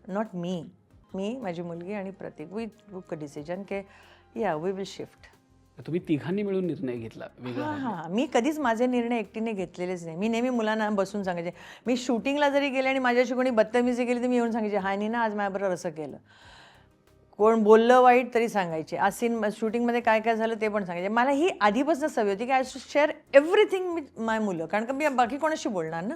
Speaker 1: not me, माझी मुलगी आणि प्रतीक. वी टूक अ डिसिजन की या वी विल शिफ्ट.
Speaker 3: तुम्ही तिघांनी मिळून निर्णय घेतला वेगळा?
Speaker 1: हां, मी कधीच माझे निर्णय एकटीने घेतलेलेच नाही. मी नेहमी मुलांना बसून सांगायचे. मी शूटिंगला जरी गेले आणि माझ्याशी कोणी बदतमीजी केली तर मी येऊन सांगायचे, हाय ना आज माझ्याबरोबर असं केलं. कोण बोललं वाईट तरी सांगायचे. आज शूटिंगमध्ये काय काय झालं ते पण सांगायचे. मला ही आधीपासून सवय होती की I should share everything with my मुलं, कारण का मी बाकी कोणाशी बोलणार ना.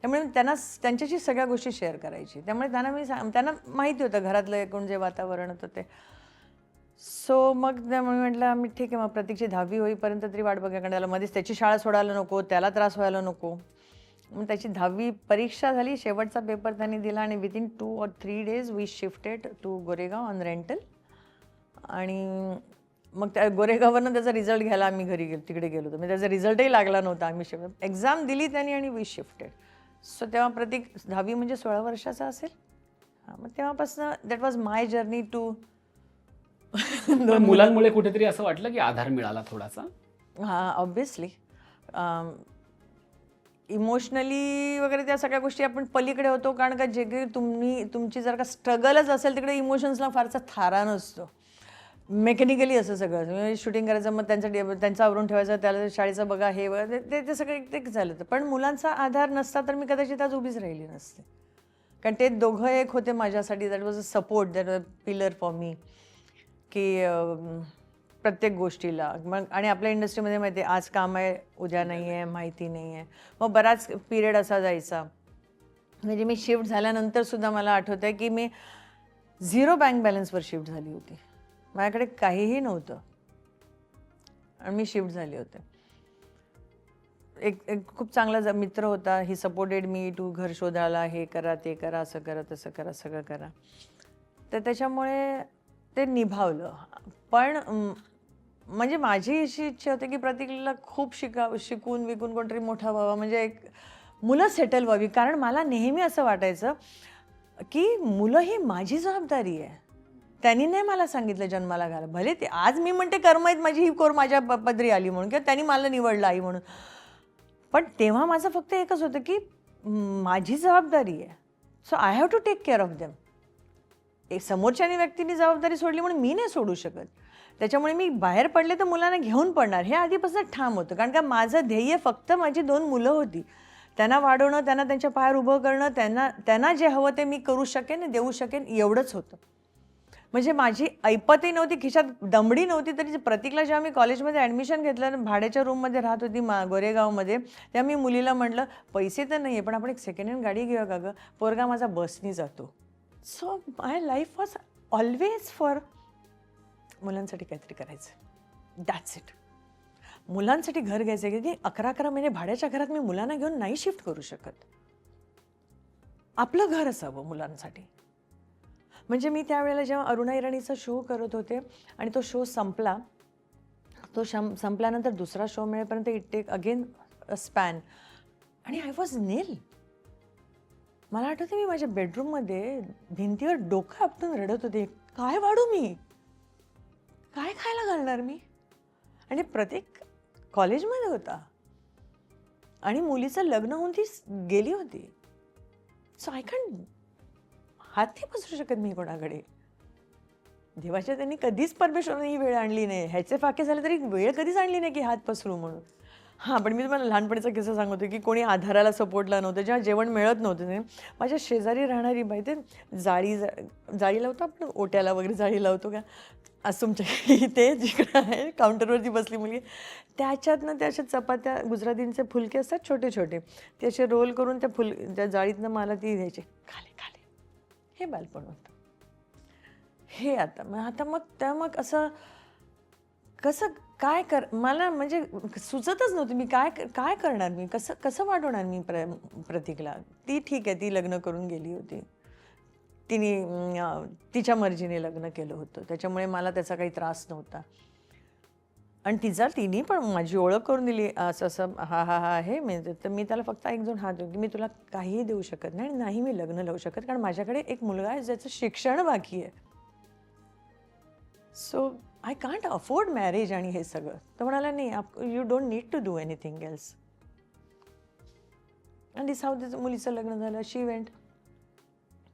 Speaker 1: त्यामुळे त्यांच्याशी सगळ्या गोष्टी शेअर करायची. त्यामुळे त्यांना माहिती होतं घरातलं एकूण जे वातावरण होतं ते. सो मग मी म्हटलं मी ठीक आहे, मग प्रतीकची 10वी होईपर्यंत तरी वाट बघा, कारण त्याला मध्येच त्याची शाळा सोडायला नको, त्याला त्रास व्हायला नको. मग त्याची 10वी परीक्षा झाली, शेवटचा पेपर त्यांनी दिला आणि within 2 or 3 days we shifted to Goregaon on rental. आणि मग त्या गोरेगाववरनं त्याचा रिझल्ट घ्यायला आम्ही तिकडे गेलो होतो. म्हणजे त्याचा रिझल्टही लागला नव्हता. आम्ही एक्झाम दिली त्यांनी आणि वी शिफ्टेड. सो तेव्हा प्रतीक 10वी म्हणजे 16 वर्षाचा असेल. हां, मग तेव्हापासून that was my journey to
Speaker 3: पण मुलांमुळे कुठेतरी असं वाटलं की आधार मिळाला थोडासा.
Speaker 1: हां, ऑब्व्हियसली. इमोशनली वगैरे त्या सगळ्या गोष्टी आपण पलीकडे होतो, कारण का जे काही तुमची जर का स्ट्रगलच असेल तिकडे इमोशन्सला फारसा थारा नसतो. मेकॅनिकली असं सगळं शूटिंग करायचं, मग त्यांचं आवरून ठेवायचं, त्याला शाळेचं बघा, हे बघा, ते सगळं ते झालं होतं. पण मुलांचा आधार नसता तर मी कदाचित आज उभीच राहिली नसते, कारण ते दोघं एक होते माझ्यासाठी. That was a support, that was a pillar for me, की प्रत्येक गोष्टीला. मग आणि आपल्या इंडस्ट्रीमध्ये माहिती आहे, आज काम आहे उद्या नाही आहे, माहिती नाही आहे. मग बराच पिरियड असा जायचा. म्हणजे मी शिफ्ट झाल्यानंतर सुद्धा मला आठवतं आहे की मी 0 बँक बॅलन्सवर शिफ्ट झाली होती. माझ्याकडे काहीही नव्हतं आणि मी शिफ्ट झाले होते. एक खूप चांगला मित्र होता. ही सपोर्टेड मी टू घर शोधायला, हे करा, ते करा, असं करा, तसं करा, सगळं करा. तर त्याच्यामुळे ते निभावलं. पण म्हणजे माझी अशी इच्छा होती की प्रतीकला खूप शिकून विकून कोणतरी मोठा व्हावा, म्हणजे एक मुलं सेटल व्हावी. कारण मला नेहमी असं वाटायचं की मुलं ही माझी जबाबदारी आहे. त्यांनी नाही मला सांगितलं जन्माला घाला. भले ते आज मी म्हणते कर्म आहेत माझी, ही कोर माझ्या पदरी आली म्हणून, किंवा त्यांनी मला निवडलं आई म्हणून. पण तेव्हा माझं फक्त एकच होतं की माझी जबाबदारी आहे. So I have to take care of them. एक समोरच्यानी व्यक्तीने जबाबदारी सोडली म्हणून मी नाही सोडू शकत. त्याच्यामुळे मी बाहेर पडले तर मुलांना घेऊन पडणार, हे आधीपासून ठाम होतं. कारण का माझं ध्येय फक्त माझी 2 मुलं होती. त्यांना वाढवणं, त्यांना त्यांच्या पायावर उभं करणं, त्यांना जे हवं ते मी करू शकेन, देऊ शकेन, एवढंच होतं. म्हणजे माझी ऐपतही नव्हती, खिशात दमडी नव्हती. तरी प्रतीकला जेव्हा मी कॉलेजमध्ये ॲडमिशन घेतलं, भाड्याच्या रूममध्ये राहत होती गोरेगावमध्ये, तेव्हा मी मुलीला म्हटलं, पैसे तर नाही आहे पण आपण एक सेकंड हँड गाडी घेऊया का गं? पोरगा माझा बसनी जातो. So my life was always for मुलांसाठी काहीतरी करायचं. That's it. मुलांसाठी घर घ्यायचं की 11-11 महिने भाड्याच्या घरात मी मुलांना घेऊन नाही शिफ्ट करू शकत. आपलं घर असावं मुलांसाठी. म्हणजे मी त्यावेळेला जेव्हा अरुणा इराणीचा शो करत होते आणि तो शो संपला, तो संपल्यानंतर दुसरा शो मिळेपर्यंत it take again a span, आणि आय वॉज नील. मला आठवतं मी माझ्या बेडरूममध्ये भिंतीवर डोकं आपटून रडत होते. काय वाढू मी? काय खायला घालणार मी? आणि प्रत्येक कॉलेजमध्ये होता आणि मुलीचं लग्न होऊन ती गेली होती. सो आय कॅन हात नाही पसरू शकत मी कोणाकडे. देवाच्या त्यांनी कधीच परमेश्वराने ही वेळ आणली नाही. ह्याचे फाके झाले तरी वेळ कधीच आणली नाही की हात पसरू म्हणून. हां, पण मी तुम्हाला लहानपणीचा किस्सा सांगतो की कोणी आधाराला सपोर्टला नव्हतं. जेव्हा जेवण मिळत नव्हतं ते माझ्या शेजारी राहणारी बाई, ते जाळी लावतो आपण ओट्याला वगैरे, जाळी लावतो का, आज तुमच्या इथे जिकडे आहे काउंटरवरती बसली मुलगी, त्याच्यातनं त्या अशा चपात्या, गुजरातींचे फुलके असतात छोटे छोटे, ते असे रोल करून त्या जाळीतनं मला ती द्यायची. खाली खाली. हे बालपण होतं. हे आता मग असं कसं काय मला म्हणजे सुचतच नव्हतं मी काय करणार, मी कसं वाढवणार मी प्रतीकला. ती ठीक आहे, ती लग्न करून गेली होती, तिने तिच्या मर्जीने लग्न केलं होतं, त्याच्यामुळे मला त्याचा काही त्रास नव्हता. आणि तिने पण माझी ओळख करून दिली, असं हा आहे मी. तर मी त्याला फक्त एक 2 हात देऊ की मी तुला काहीही देऊ शकत नाही आणि नाही मी लग्न लावू शकत, कारण माझ्याकडे एक मुलगा आहे ज्याचं शिक्षण बाकी आहे. So I can't afford marriage आणि हे सगळं. तर म्हणाला नाही, you don't need to do anything else. आणि दिस हाऊ त्याचं मुलीचं लग्न झालं. She went.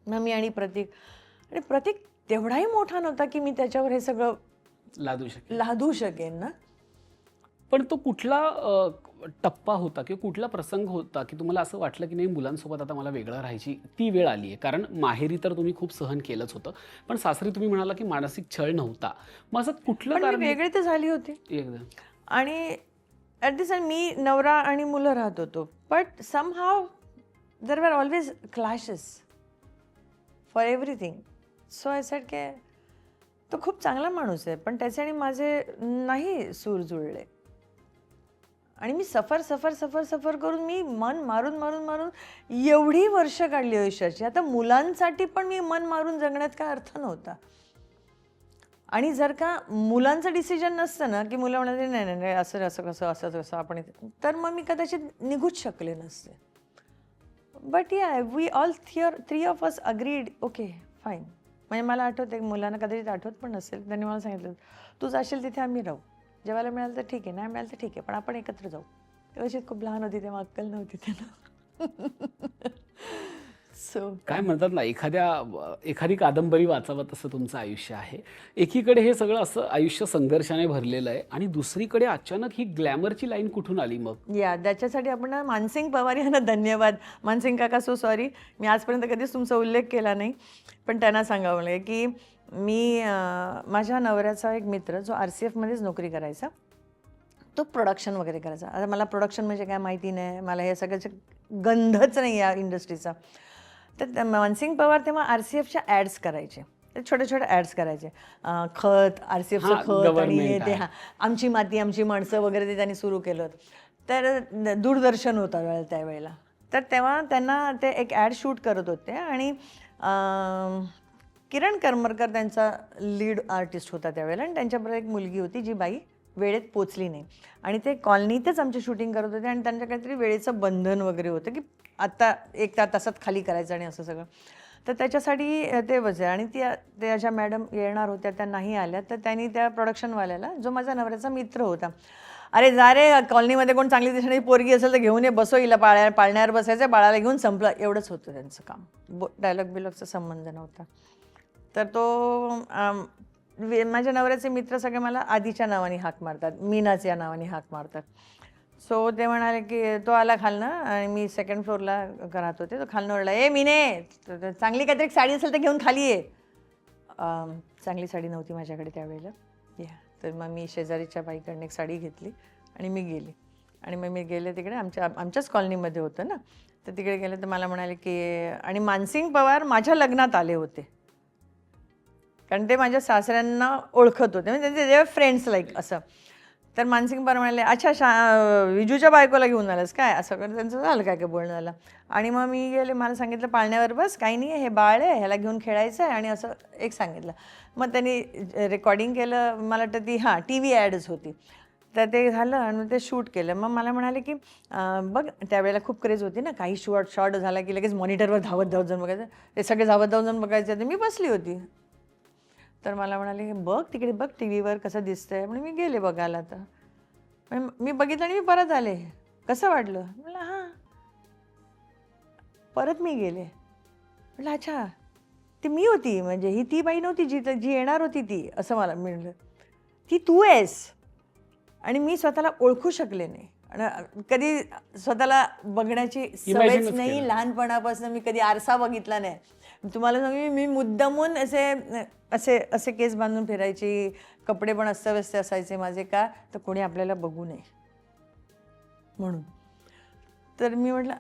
Speaker 1: मग मी आणि प्रतीक तेवढाही मोठा नव्हता की मी त्याच्यावर हे सगळं लादू शकेन ना.
Speaker 3: पण तो कुठला टप्पा होता किंवा कुठला प्रसंग होता की तुम्हाला असं वाटलं की नाही, मुलांसोबत आता मला वेगळं राहायची ती वेळ आली आहे? कारण माहेरी तर तुम्ही खूप सहन केलंच होतं, पण सासरी तुम्ही म्हणाला की मानसिक छळ नव्हता. मग असं कुठलं कारण?
Speaker 1: वेगळी तर झाली होती
Speaker 3: एकदम.
Speaker 1: आणि ॲट दिस मी नवरा आणि मुलं राहत होतो, but somehow there were always clashes for everything. So I said की तो खूप चांगला माणूस आहे, पण त्याचे आणि माझे नाही सूर जुळले. आणि मी सफर करून मी मन मारून एवढी वर्ष काढली आयुष्याची. आता मुलांसाठी पण मी मन मारून जगण्यात काय अर्थ नव्हता. आणि जर का मुलांचं डिसिजन नसतं ना, की मुलं म्हणाले नाही नाही असं कसं आपण तर मग मी कदाचित निघूच शकले नसते. But yeah we all three of us agreed okay fine. म्हणजे मला आठवते मुलांना कदाचित आठवत पण नसेल, त्यांनी मला सांगितलं तू जाशील तिथे आम्ही राहू, जेवायला मिळालं तर ठीक आहे, नाही मिळालं तर ठीक आहे, पण आपण एकत्र जाऊ. कदाचित खूप लहान होती तेव्हा, अक्कल नव्हती त्यांना. सो
Speaker 3: काय म्हणतात ना, एखादी कादंबरी वाचावं तसं तुमचं आयुष्य आहे. एकीकडे हे सगळं असं आयुष्य संघर्षाने भरलेलं आहे आणि दुसरीकडे अचानक ही ग्लॅमरची लाईन कुठून आली मग?
Speaker 1: या त्याच्यासाठी आपण ना मानसिंग पवार यांना धन्यवाद. मानसिंग काका सो सॉरी, मी आजपर्यंत कधीच तुमचा उल्लेख केला नाही, पण त्यांना सांगावं लागेल की मी माझ्या नवऱ्याचा एक मित्र जो RCFमध्येच नोकरी करायचा, तो प्रोडक्शन वगैरे करायचा. आता मला प्रोडक्शन म्हणजे काय माहिती नाही, मला हे सगळ्याचं गंधच नाही या इंडस्ट्रीचा. तर मानसिंग पवार तेव्हा RCFच्या ॲड्स करायचे, छोटे ॲड्स करायचे. खत, RCFचं खत आणि हे ते आमची माती आमची माणसं वगैरे ते त्यांनी सुरू केलं होतं. तर दूरदर्शन होता त्यावेळेला. तर तेव्हा त्यांना ते एक ॲड शूट करत होते आणि किरण करमरकर त्यांचा लीड आर्टिस्ट होता त्यावेळेला. आणि त्यांच्याबरोबर एक मुलगी होती जी बाई वेळेत पोचली नाही आणि ते कॉलनीतच आमचे शूटिंग करत होते आणि त्यांच्या काहीतरी वेळेचं बंधन वगैरे होतं की आत्ता 1 तासात खाली करायचं आणि असं सगळं. तर त्याच्यासाठी ते बसे आणि त्या ज्या मॅडम येणार होत्या त्या नाही आल्या. तर त्यांनी त्या प्रोडक्शनवाल्याला, जो माझ्या नवऱ्याचा मित्र होता, अरे जा रे कॉलनीमध्ये कोण चांगली दिसणारी पोरगी असेल तर घेऊन ये, बसो हिला, पाळण्यावर बसायचं, बाळाला घेऊन संपलं, एवढंच होतं त्यांचं काम. डायलॉग बिलॉगचा संबंध नव्हता. तर तो माझ्या नवऱ्याचे मित्र सगळे मला आधीच्या नावाने हाक मारतात, मीनाच या नावाने हाक मारतात. सो ते म्हणाले की तो आला खालनं आणि मी 2nd फ्लोअरला राहत होते. तो खालनं ओरडला, ए मीने चांगली काहीतरी साडी असेल तर घेऊन खाली ये. चांगली साडी नव्हती माझ्याकडे त्यावेळेला. तर मग मी शेजारीच्या बाईकडनं एक साडी घेतली आणि मी गेले. आणि मग मी गेले तिकडे, आमच्याच कॉलनीमध्ये होतं ना, तर तिकडे गेले. तर मला म्हणाले की, आणि मानसिंग पवार माझ्या लग्नात आले होते कारण ते माझ्या सासऱ्यांना ओळखत होते, म्हणजे त्यांचे फ्रेंड्स लाईक असं. तर मानसिंग पवार म्हणाले, अच्छा विजूच्या बायकोला घेऊन आलंस काय, असं कर. त्यांचं झालं काय बोलणं झालं. आणि मग मी गेले, मला सांगितलं पाळण्यावर बस, काही नाही आहे, हे बाळ आहे, ह्याला घेऊन खेळायचं आहे आणि असं एक सांगितलं. मग त्यांनी रेकॉर्डिंग केलं, मला वाटतं ती TV ॲडच होती. तर ते झालं आणि मग ते शूट केलं. मग मला म्हणाले की बघ, त्यावेळेला खूप क्रेज होती ना, काही शॉर्ट झाला की लगेच मॉनिटरवर धावत जाऊन बघायचं, ते सगळे धावत जाऊन बघायचं. तर मी बसली होती. तर मला म्हणाले बघ तिकडे बघ TVवर कसं दिसतंय. म्हणून मी गेले बघायला. तर मी बघितलं आणि मी परत आले. कसं वाटलं म्हटलं हां. परत मी गेले, म्हटलं अच्छा ती मी होती, म्हणजे ही ती बाई नव्हती जी येणार होती ती, असं मला मिळलं. ती तू आहेस. आणि मी स्वतःला ओळखू शकले नाही. आणि कधी स्वतःला बघण्याची सवयच नाही, लहानपणापासून मी कधी आरसा बघितला नाही. तुम्हाला सांगू, मी मुद्दामून असे केस बांधून फिरायची, कपडे पण अस्तव्यस्त असायचे माझे, का तर कोणी आपल्याला बघू नये म्हणून. तर मी म्हटलं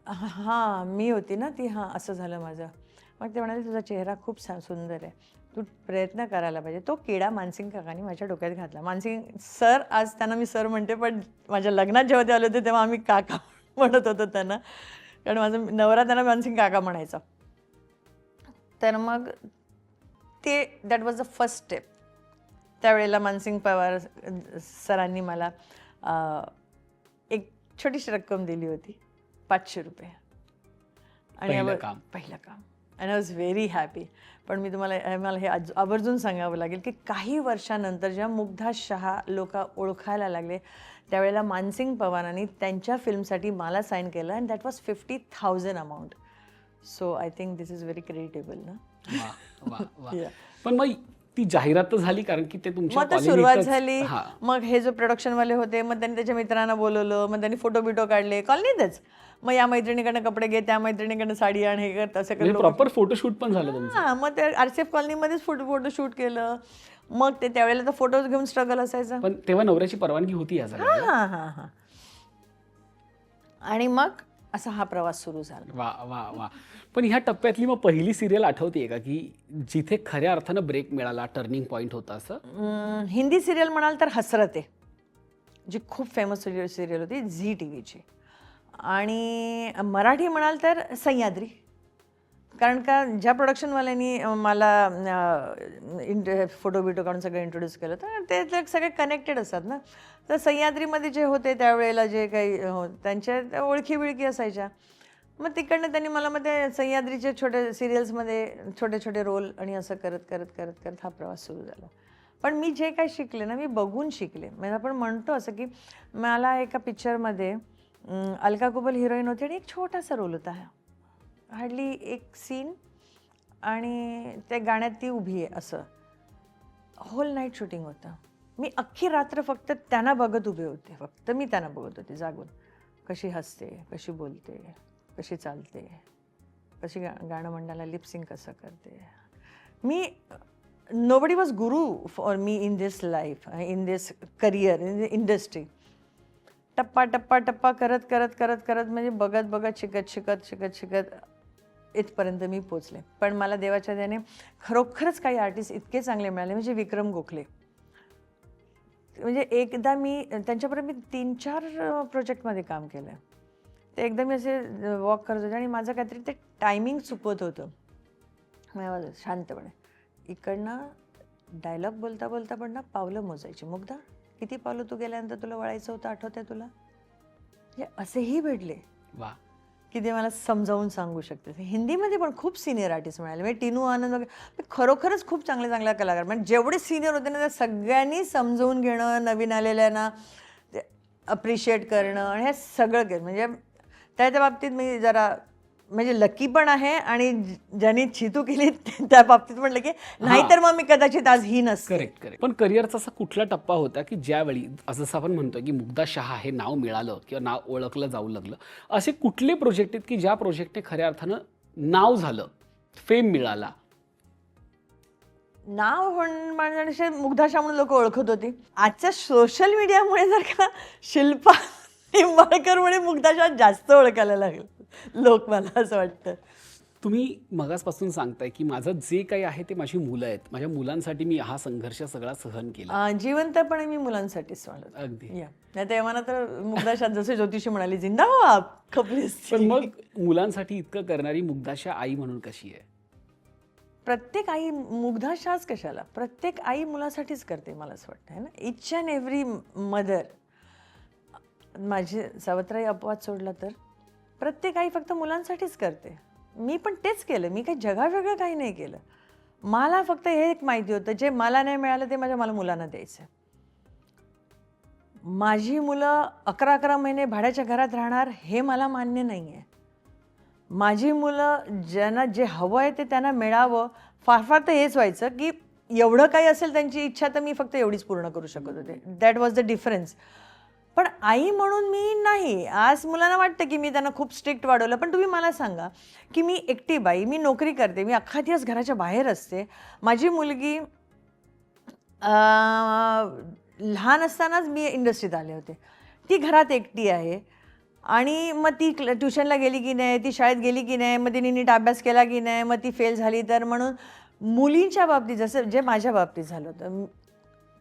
Speaker 1: हां मी होती ना ती, हां असं झालं माझं. मग ते म्हणाले तुझा चेहरा खूप सुंदर आहे, तू प्रयत्न करायला पाहिजे. तो किडा मानसिंग काकांनी माझ्या डोक्यात घातला. मानसिंग सर, आज त्यांना मी सर म्हणते, पण माझ्या लग्नात जेव्हा ते आले होते तेव्हा आम्ही काका म्हणत होतो त्यांना, कारण माझा नवरा त्यांना मानसिंग काका म्हणायचा. तर मग ते that was the first step. त्यावेळेला मानसिंग पवार सरांनी मला एक छोटीशी रक्कम दिली होती, 500 रुपये. आणि पहिलं काम. And I was very happy. पण मी मला हे आवर्जून सांगावं लागेल की काही वर्षानंतर जेव्हा मुग्धा शहा लोक ओळखायला लागले, त्यावेळेला मानसिंग पवारांनी त्यांच्या फिल्मसाठी मला साईन केलं and that was 50,000 amount. So I think this is very creditable ना.
Speaker 3: पण मग ती जाहिरात तर झाली, कारण की ते तुमच्या
Speaker 1: मग सुरुवात झाली. मग हे जो प्रोडक्शनवाले होते, मग त्यांनी त्याच्या मित्रांना बोलवलं, मग त्यांनी फोटो बिटो काढले कॉलनीतच. मग या मैत्रिणीकडनं कपडे घे, त्या मैत्रिणीकडनं साडी आण, हे कर, तसं कर.
Speaker 3: प्रॉपर फोटोशूट पण झालं तुमचं?
Speaker 1: हां, मग ते RCF कॉलनीमध्येच फोटोशूट केलं. मग ते त्यावेळेला तर फोटोज घेऊन स्ट्रगल असायचं.
Speaker 3: पण तेव्हा नवऱ्याची परवानगी होती या सगळ्याला?
Speaker 1: हां. आणि मग असा हा प्रवास सुरू झाला.
Speaker 3: वा वा वा. पण ह्या टप्प्यातली मग पहिली सिरियल आठवते का, की जिथे खऱ्या अर्थानं ब्रेक मिळाला, टर्निंग पॉईंट होता असं?
Speaker 1: हिंदी सिरियल म्हणाल तर हसरत आहे. जी खूप फेमस सिरियल होती झी टी व्हीची. आणि मराठी म्हणाल तर सह्याद्री, कारण का ज्या प्रोडक्शनवाल्यांनी मला फोटो बिटो काढून सगळं इंट्रोड्यूस केलं तर ते सगळे कनेक्टेड असतात ना. तर सह्याद्रीमध्ये जे होते त्यावेळेला जे काही त्यांच्या ओळखी बिळखी असायच्या. मग तिकडनं त्यांनी मला मग ते सह्याद्रीचे छोटे सिरियल्समध्ये छोटे छोटे रोल आणि असं करत करत करत करत हा प्रवास सुरू झाला. पण मी जे काही शिकले ना मी बघून शिकले. म्हणजे आपण म्हणतो असं की मला एका पिक्चरमध्ये अलका कुबल हिरोईन होती आणि एक छोटासा रोल होता, हार्डली एक सीन, आणि त्या गाण्यात ती उभी आहे असं. होल नाईट शूटिंग होतं. मी अख्खी रात्र फक्त त्यांना बघत उभे होते, फक्त मी त्यांना बघत होते जागून. कशी हसते, कशी बोलते, कशी चालते, कशी गाणं म्हणायला लिपसिंग कसं करते. मी nobody was Guru for me in this life, in this career, in the industry. टप्पा टप्पा टप्पा करत करत करत करत म्हणजे बघत बघत शिकत शिकत शिकत शिकत इथपर्यंत मी पोचले. पण मला देवाच्या दयाने खरोखरच काही आर्टिस्ट इतके चांगले मिळाले, म्हणजे विक्रम गोखले. म्हणजे एकदा मी त्यांच्याबरोबर मी 3-4 प्रोजेक्टमध्ये काम केलं आहे. ते एकदा मी असे वॉक करत होते आणि माझं काहीतरी ते टायमिंग चुकवत होतं. मी शांतपणे इकडनं डायलॉग बोलता बोलता पण ना पावलं मोजायची. मुग्धा किती पावलं तू गेल्यानंतर तुला वळायचं होतं, आठवत आहे तुला? म्हणजे असेही भेटले
Speaker 3: वा,
Speaker 1: की ते मला समजावून सांगू शकते. हिंदीमध्ये पण खूप सिनियर आर्टिस्ट मिळाले. म्हणजे टिनू आनंद वगैरे खरोखरच खूप चांगले चांगल्या कलाकार. म्हणजे जेवढे सिनियर होते ना त्या सगळ्यांनी समजवून घेणं, नवीन आलेल्यांना ते अप्रिशिएट करणं आणि हे सगळं केलं. म्हणजे त्या बाबतीत मी जरा म्हणजे लकी पण आहे आणि ज्यांनी चितू केली त्या बाबतीत म्हणलं की नाहीतर मग मी कदाचित आज ही नसते.
Speaker 3: Correct correct. पण करिअरचा असा कुठला टप्पा होता की ज्यावेळी जसं आपण म्हणतोय की मुग्धा शहा हे नाव मिळालं किंवा नाव ओळखलं जाऊ लागलं, असे कुठले प्रोजेक्ट आहेत की ज्या प्रोजेक्टने खऱ्या अर्थानं नाव झालं, फेम मिळाला?
Speaker 1: नाव म्हणजे मुग्धा शहा म्हणून लोक ओळखत होती. आजच्या सोशल मीडियामुळे जर का शिल्पा निंबाळकर मुळे मुग्धा शहा जास्त ओळखायला लागलं लोक, मला असं वाटतं.
Speaker 3: तुम्ही मगासपासून सांगताय की माझं जे काही आहे ते माझी मुलं आहेत, माझ्या मुलांसाठी मी हा संघर्ष सगळा सहन केला.
Speaker 1: जिवंतपणे मी मुलांसाठीच वाढत.
Speaker 3: अगदी.
Speaker 1: नाही तर मला तर मुग्धा शहा जसे ज्योतिषी म्हणाली जिंदा हो आप खपलीस.
Speaker 3: पण मग मुलांसाठी इतकं करणारी मुग्धा शहा आई म्हणून कशी आहे?
Speaker 1: प्रत्येक आई, मुग्धा शहाच कशाला, प्रत्येक आई मुलासाठीच करते मला असं वाटतं, है ना. Each and every mother. माझी सावत्राई अपवाद सोडला तर प्रत्येक आई फक्त मुलांसाठीच करते. मी पण तेच केलं. मी काही जगावेगळं काही नाही केलं. मला फक्त हे एक माहिती होतं, जे मला नाही मिळालं ते मला मुलांना द्यायचं. माझी मुलं 11-11 महिने भाड्याच्या घरात राहणार हे मला मान्य नाही आहे. माझी मुलं ज्यांना जे हवं आहे ते त्यांना मिळावं. फार फार तर हेच व्हायचं की एवढं काही असेल त्यांची इच्छा तर मी फक्त एवढीच पूर्ण करू शकत होते. That was the difference. पण आई म्हणून मी नाही. आज मुलांना वाटतं की मी त्यांना खूप स्ट्रिक्ट वाढवलं, पण तुम्ही मला सांगा की मी एकटी बाई, मी नोकरी करते, मी अख्खा दिवस घराच्या बाहेर असते. माझी मुलगी लहान असतानाच मी इंडस्ट्रीत आले होते. ती घरात एकटी आहे आणि मग ती ट्युशनला गेली की नाही, ती शाळेत गेली की नाही, मग तिने नीट अभ्यास केला की नाही, मग ती फेल झाली तर. म्हणून मुलींच्या बाबतीत जसं जे माझ्या बाबतीत झालं होतं,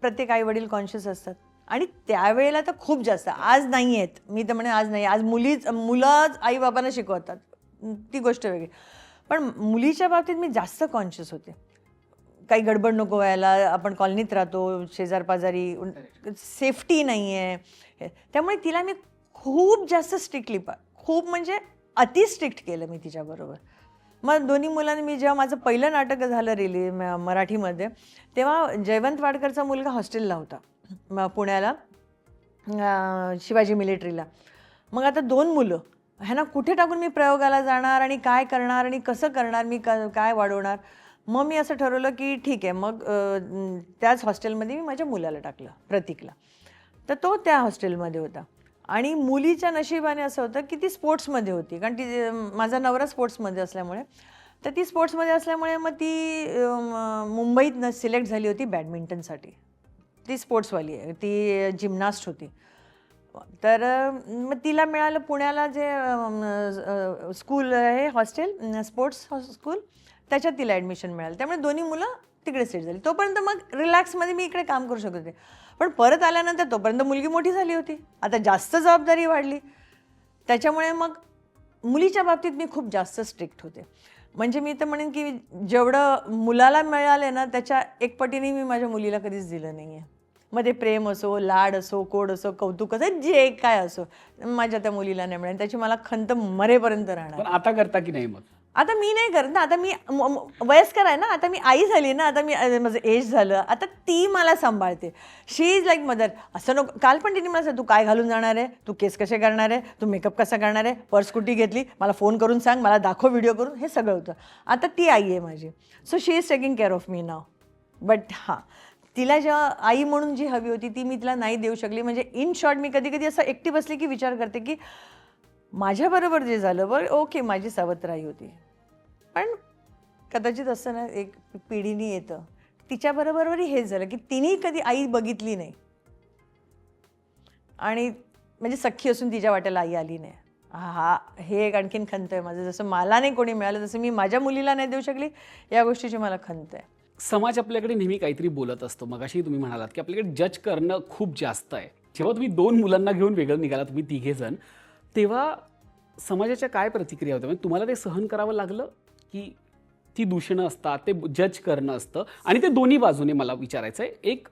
Speaker 1: प्रत्येक आईवडील कॉन्शियस असतात आणि त्यावेळेला तर खूप जास्त. आज नाही आहेत, मी तर म्हणे आज नाही. आज मुलंच आईबाबांना शिकवतात, ती गोष्ट वेगळी. पण मुलीच्या बाबतीत मी जास्त कॉन्शियस होते. काही गडबड नको व्हायला, आपण कॉलनीत राहतो, शेजारपाजारी, सेफ्टी नाही आहे. त्यामुळे तिला मी खूप जास्त स्ट्रिक्टली खूप म्हणजे अति स्ट्रिक्ट केलं मी तिच्याबरोबर. मग दोन्ही मुलांनी, मी जेव्हा माझं पहिलं नाटक झालं रिलीज मराठीमध्ये, तेव्हा जयवंत वाडकरचा मुलगा हॉस्टेलला होता पुण्याला, शिवाजी मिलिटरीला. मग आता 2 मुलं ह्यांना कुठे टाकून मी प्रयोगाला जाणार आणि काय करणार आणि कसं करणार, मी काय वाढवणार. मग मी असं ठरवलं की ठीक आहे, मग त्याच हॉस्टेलमध्ये मी माझ्या मुलाला टाकलं, प्रतीकला. तर तो त्या हॉस्टेलमध्ये होता आणि मुलीच्या नशिबाने असं होतं की ती स्पोर्ट्समध्ये होती, कारण ती, माझा नवरा स्पोर्ट्समध्ये असल्यामुळे, तर ती स्पोर्ट्समध्ये असल्यामुळे मग ती मुंबईतनं सिलेक्ट झाली होती बॅडमिंटनसाठी. ती स्पोर्ट्सवाली आहे, ती जिम्नास्ट होती. तर मग तिला मिळालं पुण्याला जे स्कूल आहे, हॉस्टेल, स्पोर्ट्स स्कूल, त्याच्यात तिला ॲडमिशन मिळालं. त्यामुळे दोन्ही मुलं तिकडे सेट झाली. तोपर्यंत मग रिलॅक्समध्ये मी इकडे काम करू शकत होते. पण परत आल्यानंतर तोपर्यंत मुलगी मोठी झाली होती, आता जास्त जबाबदारी वाढली. त्याच्यामुळे मग मुलीच्या बाबतीत मी खूप जास्त स्ट्रिक्ट होते. म्हणजे मी तर म्हणेन की जेवढं मुलाला मिळाले ना त्याच्या एक पटीने मी माझ्या मुलीला कधीच दिलं नाही आहे. मग ते प्रेम असो, लाड असो, कोड असो, कौतुक असो, जे काय असो, माझ्या त्या मुलीला नाही मिळेल. त्याची मला खंत मरेपर्यंत राहणार.
Speaker 3: पण आता करता की नाही मग?
Speaker 1: आता मी नाही करत ना, आता मी वयस्कर आहे ना, आता मी आई झाली ना, आता मी माझं एज झालं, आता ती मला सांभाळते. शी इज लाईक मदर. असं नको. काल पण तिने मला सांग, तू काय घालून जाणार आहे, तू केस कसे करणार आहे, तू मेकअप कसा करणार आहे, पर्स कुठे घेतली, मला फोन करून सांग, मला दाखव व्हिडिओ करून, हे सगळं होतं. आता ती आई आहे माझी. So she is taking care of me now. But हां, तिला जेव्हा आई म्हणून जी हवी होती ती मी तिला नाही देऊ शकली. म्हणजे इन शॉर्ट मी कधी कधी असं एकटी बसली की विचार करते की माझ्याबरोबर जे झालं बरं ओके, माझी सावत्र आई होती, पण कदाचित असं ना एक पिढीनी येतं, तिच्याबरोबरही हेच झालं की तिने कधी आई बघितली नाही आणि म्हणजे सख्खी असून तिच्या वाट्याला आई आली नाही. हा हे एक आणखीन खंत आहे माझं. जसं मला नाही कोणी मिळालं तसं मी माझ्या मुलीला नाही देऊ शकली, या गोष्टीची मला खंत आहे.
Speaker 3: समाज आपल्याकडे नेहमी काहीतरी बोलत असतो. मगाशी तुम्ही म्हणालात की आपल्याकडे जज करणं खूप जास्त आहे. जेव्हा तुम्ही 2 मुलांना घेऊन वेगळं निघाला, तुम्ही 3घे जण, तेव्हा समाजाच्या काय प्रतिक्रिया होत्या? म्हणजे तुम्हाला ते सहन करावं लागलं की ती दूषणं असतात, ते जज करणं असतं? आणि ते दोन्ही बाजूने मला विचारायचं आहे, एक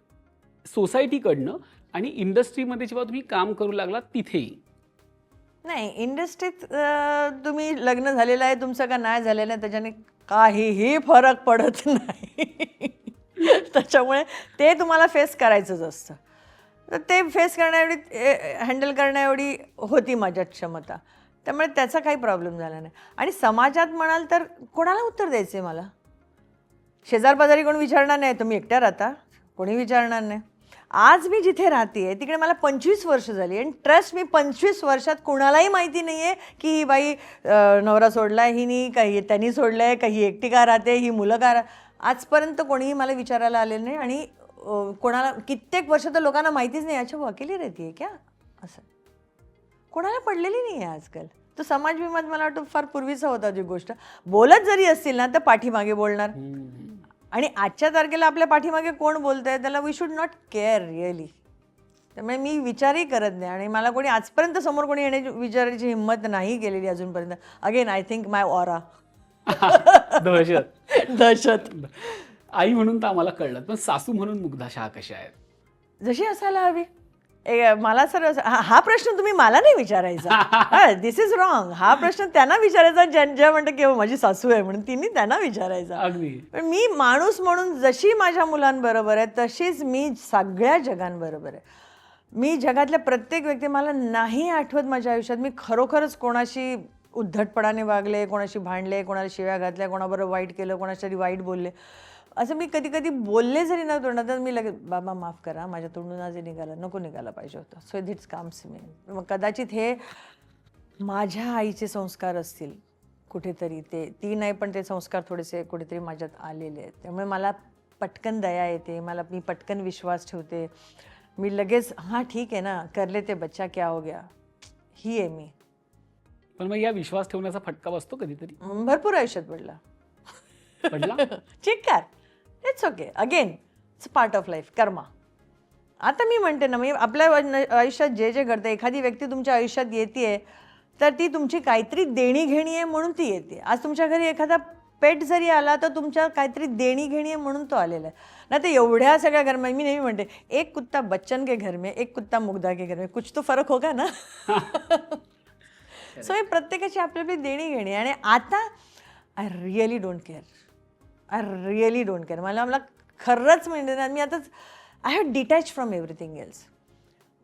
Speaker 3: सोसायटीकडनं आणि इंडस्ट्रीमध्ये जेव्हा तुम्ही काम करू लागलात तिथेही.
Speaker 1: नाही, इंडस्ट्रीत तुम्ही लग्न झालेलं आहे तुमचं का नाही झालेलं आहे त्याच्याने काहीही फरक पडत नाही. त्याच्यामुळे ते तुम्हाला फेस करायचंच असतं. तर ते फेस करण्याएवढी हँडल करण्याएवढी होती माझ्यात क्षमता. त्यामुळे त्याचा काही प्रॉब्लेम झाला नाही. आणि समाजात म्हणाल तर कोणाला उत्तर द्यायचं आहे मला? शेजारपाजारी कोण विचारणार नाही, तुम्ही एकट्या राहता, कोणी विचारणार नाही. आज मी जिथे राहते तिकडे मला 25 वर्ष झाली आणि ट्रस्ट मी 25 वर्षात कोणालाही माहिती नाही आहे की ही बाई नवरा सोडला आहे हिनी, काही त्यांनी सोडलं आहे, काही एकटी का राहते, ही मुलं का आजपर्यंत कोणीही मला विचारायला आलेलं नाही. आणि कोणाला कित्येक वर्ष तर लोकांना माहितीच नाही, अच्छा वो अकेली रहती है क्या, असं कोणाला पडलेली नाही आहे आजकाल. तो समाज विमात मला वाटतं फार पूर्वीचा होता ती गोष्ट. बोलत जरी असतील ना तर पाठीमागे बोलणार. आणि आजच्या तारखेला आपल्या पाठीमागे कोण बोलत आहे त्याला we should not care really. त्यामुळे मी विचारही करत नाही आणि मला कोणी आजपर्यंत समोर कोणी येण्याची विचारायची हिंमत नाही केलेली अजूनपर्यंत. Again I think my aura. दहशत.
Speaker 3: आई म्हणून तर आम्हाला कळलं, पण सासू म्हणून मुग्धा शहा कशा आहेत?
Speaker 1: जशी असायला हवी. मला सर हा प्रश्न तुम्ही मला नाही विचारायचा. दिस इज रॉंग. हा प्रश्न त्यांना विचारायचा ज्या म्हणतं की माझी सासू आहे म्हणून, तिने त्यांना विचारायचा.
Speaker 3: अगदी.
Speaker 1: पण मी माणूस म्हणून जशी माझ्या मुलांबरोबर आहे तशीच मी सगळ्या जगांबरोबर आहे. मी जगातल्या प्रत्येक व्यक्ती, मला नाही आठवत माझ्या आयुष्यात मी खरोखरच कोणाशी उद्धटपणाने वागले, कोणाशी भांडले, कोणाला शिव्या घातल्या, कोणाबरोबर वाईट केलं, कोणाशी वाईट बोलले, असं मी कधी कधी बोलले जरी न तोंडात तर मी लगेच बाबा माफ करा, माझ्या तोंडून आज निघालं, नको निघायला पाहिजे होतं. सो इट्स कम्स मी. मग कदाचित हे माझ्या आईचे संस्कार असतील कुठेतरी, ती नाही पण ते संस्कार थोडेसे कुठेतरी माझ्यात आलेले आहेत. त्यामुळे मला पटकन दया येते, मी पटकन विश्वास ठेवते. मी लगेच हां ठीक आहे ना, कर लेते बच्चा क्या हो गया, ही आहे मी.
Speaker 3: पण मग या विश्वास ठेवण्याचा फटका बसतो कधीतरी?
Speaker 1: भरपूर आयुष्यात पडला. चिक्कार. It's okay. Again it's part of life, karma. आता मी म्हणते ना, मी आपल्या आयुष्यात जे जे घडतं, एखादी व्यक्ती तुमच्या आयुष्यात येते तर ती तुमची काहीतरी देणी घेणी आहे म्हणून ती येते. आज तुमच्या घरी एखादा पेट जरी आला तर तुमच्या काहीतरी देणी घेणी आहे म्हणून तो आलेला आहे. नाही तर एवढ्या सगळ्या घर में, मी नेहमी म्हणते, एक कुत्ता बच्चन के घर में, एक कुत्ता मुग्धा के घर में, कुछ तो फरक होगा ना. सो हे प्रत्येकाची आपली आपली देणी घेणी. आणि आता आय रिअली डोंट केअर. मला खरंच म्हणजे मी आताच I have detach from everything else.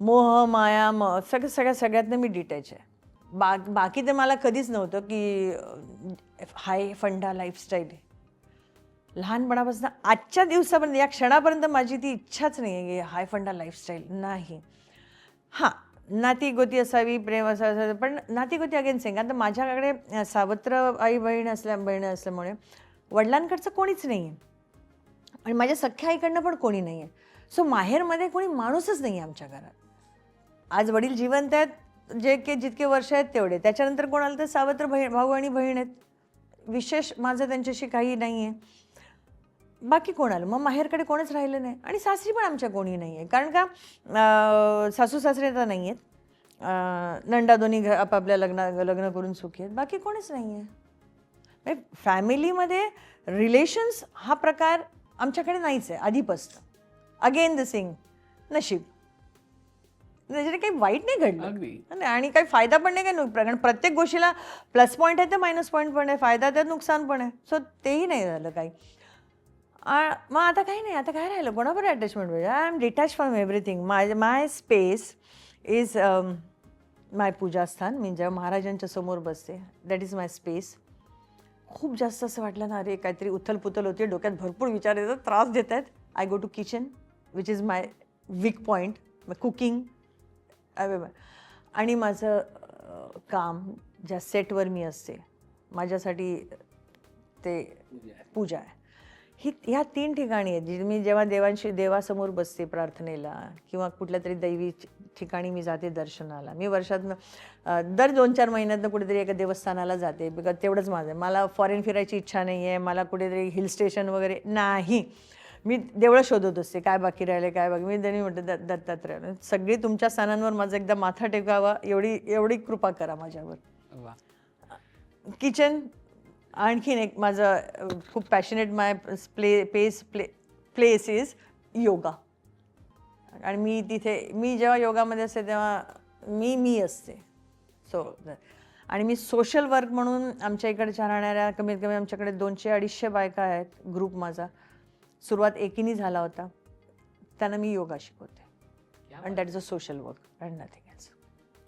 Speaker 1: मोह माया सगळ्यातनं मी डिटॅच आहे. बाकी तर मला कधीच नव्हतं की हाय फंडा लाईफस्टाईल आहे. लहानपणापासून आजच्या दिवसापर्यंत, या क्षणापर्यंत माझी ती इच्छाच नाही आहे की हाय फंडा लाईफस्टाईल नाही. हां, नातीगोती असावी, प्रेम असावं, पण नातीगोती अगेन सेंग. आता माझ्याकडे सावत्र आई बहीण असल्यामुळे वडिलांकडचं कोणीच नाही आहे आणि माझ्या सख्ख्या आईकडनं पण कोणी नाही आहे. सो माहेरमध्ये कोणी माणूसच नाही आहे आमच्या घरात. आज वडील जिवंत आहेत, जितके वर्ष आहेत तेवढे. त्याच्यानंतर कोणाला तर सावत्र भाऊ आणि बहीण आहेत. विशेष माझं त्यांच्याशी काही नाही आहे. बाकी कोण आलं मग माहेरकडे कोणच राहिलं नाही आणि सासरी पण आमच्या कोणी नाही आहे कारण का सासू सासरे तर नाही आहेत नंदा दोन्ही आपापल्या लग्न करून सुखी आहेत बाकी कोणीच नाही आहे फॅमिलीमध्ये रिलेशन्स हा प्रकार आमच्याकडे नाहीच आहे आधीपासून अगेन द सिंग नशीब त्याच्याने काही वाईट नाही घडलं आणि काही फायदा पण नाही काही कारण प्रत्येक गोष्टीला प्लस पॉईंट आहे तर मायनस पॉईंट पण आहे फायदा तर नुकसान पण आहे सो तेही नाही झालं काही मग आता काही नाही आता काय राहिलं कोणाबरोबर अटॅचमेंट पाहिजे I am detach from everything my space is my पूजास्थान मी जेव्हा महाराजांच्या समोर बसते दॅट इज माय स्पेस खूप जास्त असं वाटलं ना अरे काहीतरी उथलपुथल होते डोक्यात भरपूर विचार येतात त्रास देत आहेत I go to kitchen which is my weak point cooking आणि माझं काम ज्या सेटवर मी असते माझ्यासाठी ते पूजा आहे ह्या 3 ठिकाणी आहेत जी मी जेव्हा देवासमोर बसते प्रार्थनेला किंवा कुठल्या तरी दैवी ठिकाणी मी जाते दर्शनाला मी वर्षातनं दर 2-4 महिन्यातनं कुठेतरी एका देवस्थानाला जाते बिकॉज तेवढंच माझं आहे मला फॉरेन फिरायची इच्छा नाही आहे मला कुठेतरी हिल स्टेशन वगैरे नाही मी देवळं शोधत असते काय बाकी राहिले काय बाकी मी त्यांनी म्हटलं दत्तात्रय सगळी तुमच्या स्थानांवर माझा एकदा माथा टेकावा एवढी कृपा करा माझ्यावर किचन आणखीन एक माझं खूप passionate my place is yoga आणि मी तिथे मी जेव्हा योगामध्ये असते तेव्हा मी असते सो आणि मी सोशल वर्क म्हणून आमच्या इकडच्या राहणाऱ्या कमीत कमी आमच्याकडे 200-250 बायका आहेत ग्रुप माझा सुरुवात एकीने झाला होता त्यांना मी योगा शिकवते आणि that is a social work and nothing else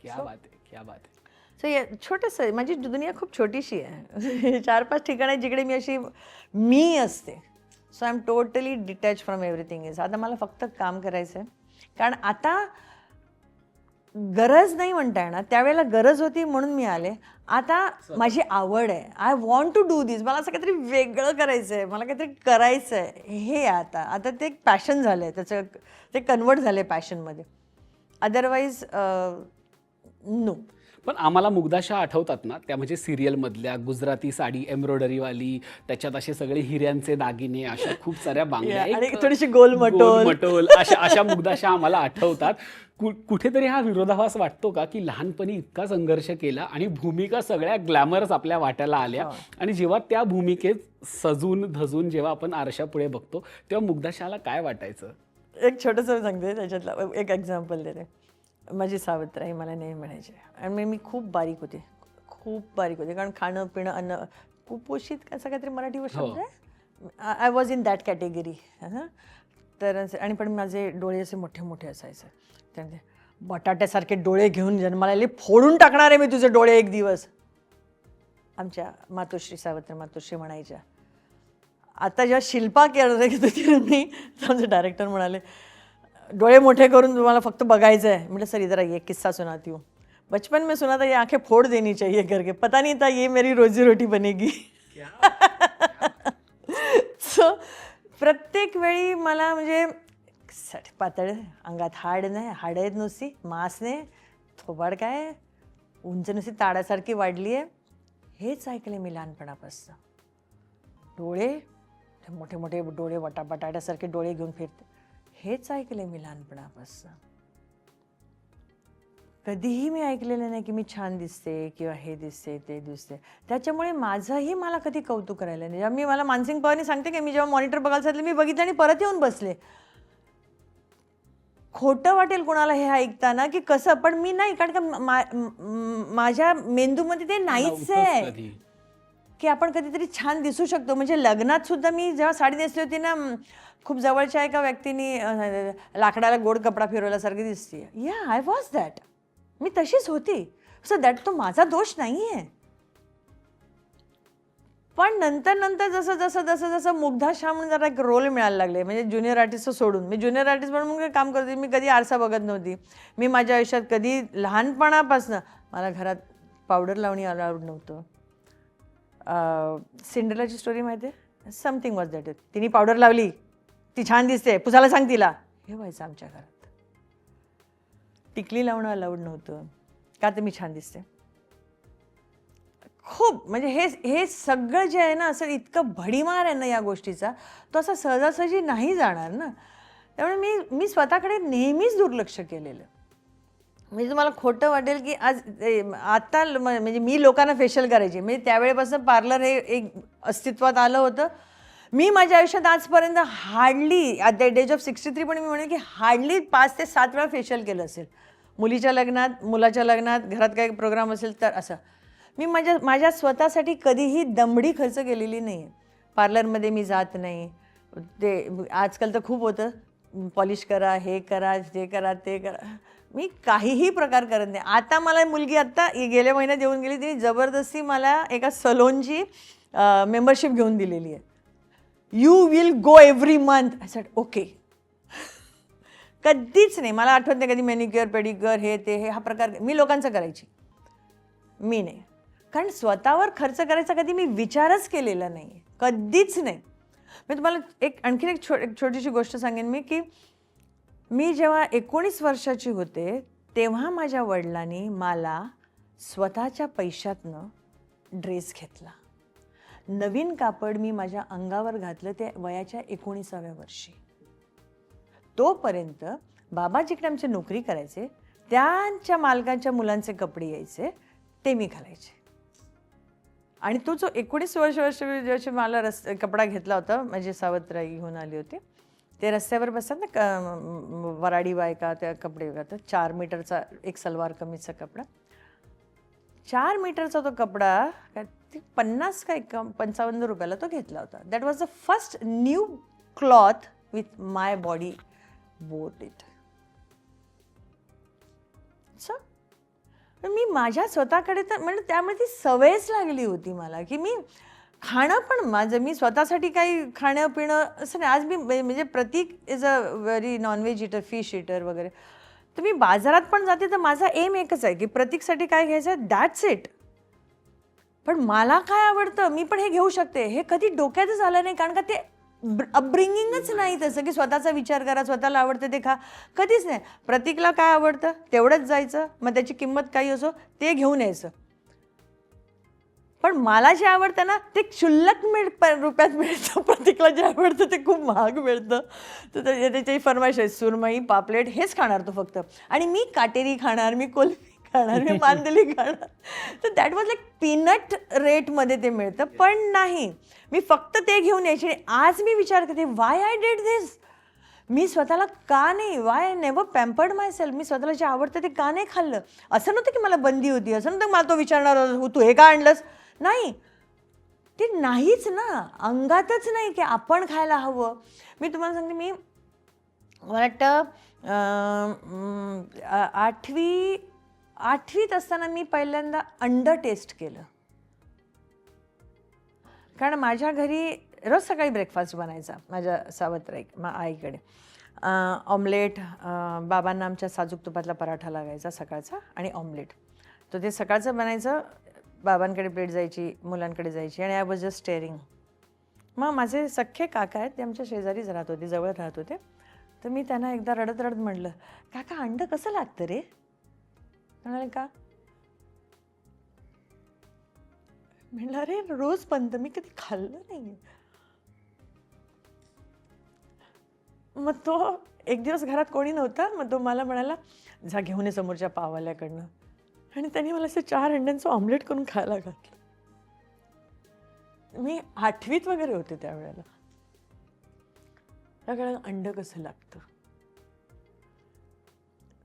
Speaker 3: क्या बात आहे
Speaker 1: सो छोटंसं माझी दुनिया खूप छोटीशी आहे 4-5 ठिकाणं आहेत जिकडे मी अशी मी असते so I am totally detach from everything is आता मला फक्त काम करायचं आहे कारण आता गरज नाही म्हणता येणार त्यावेळेला गरज होती म्हणून मी आले आता माझी आवड आहे आय वॉन्ट टू डू दिस मला असं काहीतरी वेगळं करायचं आहे मला काहीतरी करायचं आहे हे आता ते एक पॅशन झालं आहे त्याचं ते कन्वर्ट झालं आहे पॅशनमध्ये अदरवाईज नो
Speaker 3: पण आम्हाला मुग्धाशा आठवतात ना त्या म्हणजे सिरियलमधल्या गुजराती साडी एम्ब्रॉयडरीवाली त्याच्यात असे सगळे हिऱ्यांचे दागिने अशा खूप साऱ्या बांगड्या
Speaker 1: थोडीशी गोल
Speaker 3: मटोल अशा मुग्धाशा आम्हाला आठवतात कुठेतरी हा विरोधाभास वाटतो का की लहानपणी इतका संघर्ष केला आणि भूमिका सगळ्या ग्लॅमरस आपल्या वाट्याला आल्या आणि जेव्हा त्या भूमिकेत सजून धजून जेव्हा आपण आरशापुढे बघतो तेव्हा मुग्धाशाला काय वाटायचं
Speaker 1: एक छोटंसं सांगते त्याच्यातलं एक एक्झाम्पल देते माझी सावत्राई मला नेहमी म्हणायची आणि मी खूप बारीक होते कारण खाणं पिणं अन्न कुपोषित असं काहीतरी मराठी शब्द आहे I was in that category तर आणि पण माझे डोळे असे मोठे मोठे असायचे त्यामुळे बटाट्यासारखे डोळे घेऊन जन्माला आले फोडून टाकणार आहे मी तुझे डोळे एक दिवस आमच्या मातोश्री सावत्र मातोश्री म्हणायच्या आता जेव्हा शिल्पा केलं होती आमचे डायरेक्टर म्हणाले डोळे मोठे करून तुम्हाला फक्त बघायचं है मतलब सर इधर आइए किस्सा सुनाती हूँ बचपन में सुना था ये आंखें फोड़ देनी चाहिए करके पता नहीं था ये मेरी रोजी रोटी बनेगी सो प्रत्येक वेळी मला म्हणजे पातळ अंगात हाड नाही हाड आहेत नुसती मांस नाही थोबाड काय उंच नुसती ताडासारखी वाढली आहे हेच ऐकले मी लहानपणापासून डोळे मोठे मोठे डोळे बटाट्यासारखे डोळे घेऊन फिरते हेच ऐकले मी लहानपणापासून कधीही मी ऐकलेलं नाही की मी छान दिसते किंवा हे दिसते ते दिसते त्याच्यामुळे माझंही मला कधी कौतुक करायला नाही जेव्हा मला मानसिंग पवारनी सांगते की मी जेव्हा मॉनिटर बघायला सांगितलं मी बघितलं आणि परत येऊन बसले खोटं वाटेल कोणाला हे ऐकताना की कसं पण मी नाही कारण का माझ्या मेंदूमध्ये ते नाहीच आहे की आपण कधीतरी छान दिसू शकतो म्हणजे लग्नात सुद्धा मी जेव्हा साडी नेसली होती ना खूप जवळच्या एका व्यक्तीने लाकडाला गोड कपडा फिरवल्यासारखी दिसते या आय वॉज दॅट मी तशीच होती सो दॅट तो माझा दोष नाही आहे पण नंतर जसं मुग्धाशा म्हणून जरा एक रोल मिळायला लागले म्हणजे ज्युनियर आर्टिस्ट सोडून मी ज्युनियर आर्टिस्ट म्हणून काम करते मी कधी आरसा बघत नव्हती मी माझ्या आयुष्यात कधी लहानपणापासून मला घरात पावडर लावणी अलाउड नव्हतं सिंड्रेलाची स्टोरी माहिती आहे समथिंग वॉज दॅट तिने पावडर लावली ती छान दिसते पुसायला सांग तिला हे व्हायचं आमच्या घरात टिकली लावणं अलाउड नव्हतं का तर मी छान दिसते खूप म्हणजे हे सगळं जे आहे ना असं इतकं भडीमार आहे ना या गोष्टीचा, तो असा सहजासहजी नाही जाणार ना. त्यामुळे मी स्वतःकडे नेहमीच दुर्लक्ष केलेलं. म्हणजे तुम्हाला खोटं वाटेल की आता म्हणजे मी लोकांना फेशियल करायची, म्हणजे त्यावेळेपासून पार्लर हे एक अस्तित्वात आलं होतं. मी माझ्या आयुष्यात आजपर्यंत hardly at the age of 63 पण मी म्हणेन की हार्डली 5 ते 7 वेळा फेशियल केलं असेल. मुलीच्या लग्नात, मुलाच्या लग्नात, घरात काही प्रोग्राम असेल तर असं. मी माझ्या स्वतःसाठी कधीही दमडी खर्च केलेली नाही आहे. पार्लरमध्ये मी जात नाही. ते आजकाल तर खूप होतं, पॉलिश करा, हे करा, ते करा, ते करा. मी काहीही प्रकार करत नाही. आता मला मुलगी आत्ता गेल्या महिन्यात येऊन गेली, तिने जबरदस्ती मला एका सलोनची मेंबरशिप घेऊन दिलेली आहे. You will go every month. I said okay. कधीच नाही, मला आठवत नाही कधी मॅनिक्युअर पेडिक्युअर हे ते हे हा प्रकार मी लोकांचा करायची, मी नाही. कारण स्वतःवर खर्च करायचा कधी मी विचारच केलेला नाही, कधीच नाही. मी तुम्हाला आणखीन एक छोटीशी गोष्ट सांगेन मी, की मी जेव्हा 19 वर्षाची होते तेव्हा माझ्या वडिलांनी मला स्वतःच्या पैशातनं ड्रेस घेतला. नवीन कापड मी माझ्या अंगावर घातलं ते वयाच्या 19व्या वर्षी. तोपर्यंत बाबा जिकडे आमचे नोकरी करायचे त्यांच्या मालकांच्या मुलांचे कपडे यायचे ते मी घालायचे. आणि तो जो 19 वर्ष मला कपडा घेतला होता, माझी सावत्राई घेऊन आली होती, ते रस्त्यावर बसतात ना वराडी बायका, त्या कपडे घालतात. 4 मीटरचा एक सलवार कमीजचा कपडा, 4 मीटरचा तो कपडा 50 का 55 रुपयाला तो घेतला होता. That was the first new cloth with my body bought it. मी माझ्या स्वतःकडे तर म्हणजे त्यामुळे ती सवयच लागली होती मला, की मी खाणं पण माझं मी स्वतःसाठी काही खाणं पिणं असं नाही. आज मी म्हणजे Prateek is a very non veg eater, fish eater वगैरे. तर मी बाजारात पण जाते तर माझा एम एकच आहे की प्रतीकसाठी काय घ्यायचं आहे, दॅट्स इट. पण मला काय आवडतं मी पण हे घेऊ शकते, हे कधी डोक्यातच आलं नाही. कारण का ते अपब्रिंगिंगच नाही तसं की स्वतःचा विचार करा, स्वतःला आवडतं ते खा, कधीच नाही. प्रतीकला काय आवडतं तेवढंच जायचं, मग त्याची किंमत काही असो ते घेऊन यायचं. पण मला जे आवडतं ना ते क्षुल्लक रुपयात मिळतं, प्रतीकला जे आवडतं ते खूप महाग मिळतं. तर त्याची फरमाईश आहे, सुरमई पापलेट हेच खाणार तो फक्त. आणि मी काटेरी खाणार, मी कोलमी खाणार, मी मांदेली खाणार. तर दॅट वॉज लाईक पीनट रेटमध्ये ते मिळतं. पण नाही, मी फक्त ते घेऊन यायचे. आज मी विचार करते वाय आय डिड धिस. मी स्वतःला का नाही, वाय नेव्हर पॅम्पर्ड माय सेल्फ. मी स्वतःला जे आवडतं ते का नाही खाल्लं. असं नव्हतं की मला बंदी होती, असं नव्हतं मला तो विचारणार तू हे का आणलंस. नाही, ते नाहीच ना, अंगातच नाही की आपण खायला हवं. मी तुम्हाला सांगते, मी मला वाटतं 8वीत असताना मी पहिल्यांदा अंड टेस्ट केलं. कारण माझ्या घरी रोज सकाळी ब्रेकफास्ट बनायचा माझ्या सावत्र आईकडे. ऑमलेट, बाबांना आमच्या साजूक तुपातला पराठा लागायचा सकाळचा आणि ऑमलेट. तर ते सकाळचं बनायचं, बाबांकडे प्लेट जायची, मुलांकडे जायची आणि आय वॉज जस्ट स्टेअरिंग. मग माझे सख्खे काका आहेत, ते आमच्या शेजारीच राहत होते, जवळ राहत होते. तर मी त्यांना एकदा रडत रडत म्हटलं, काका अंड कसं लागतं रे. म्हणाले का. म्हणलं अरे रोज बनतं, मी कधी खाल्लं नाही. मग तो एक दिवस घरात कोणी नव्हता, मग तो मला म्हणाला जा घेऊन ये समोरच्या पाववाल्याकडनं. आणि त्यांनी मला असं 4 अंड्यांचं ऑमलेट करून खायला घातलं. मी 8वीत वगैरे होते त्यावेळेला. त्याकडे अंड कसं लागतं.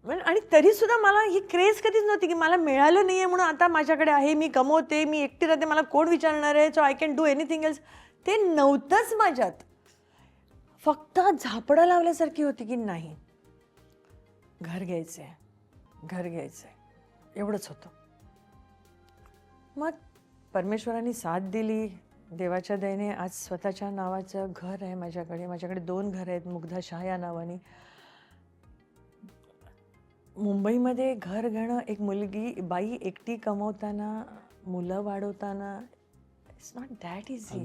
Speaker 1: आणि तरीसुद्धा मला ही क्रेज कधीच नव्हती की मला मिळालं नाही आहे म्हणून आता माझ्याकडे आहे, मी कमवते, मी एकटी राहते, मला कोण विचारणार आहे, so I can do anything else. ते नव्हतंच माझ्यात. फक्त झापडं लावल्यासारखी होती की नाही, घर घ्यायचं आहे, घर घ्यायचं आहे, एवढंच होतं. मग परमेश्वराने साथ दिली, देवाच्या दयेने आज स्वतःच्या नावाचं घर आहे माझ्याकडे. माझ्याकडे 2 घरं आहेत, मुग्धा शाह या नावाने. मुंबईमध्ये घर घेणं, एक मुलगी बाई एकटी कमवताना, मुलं वाढवताना, it's not that easy.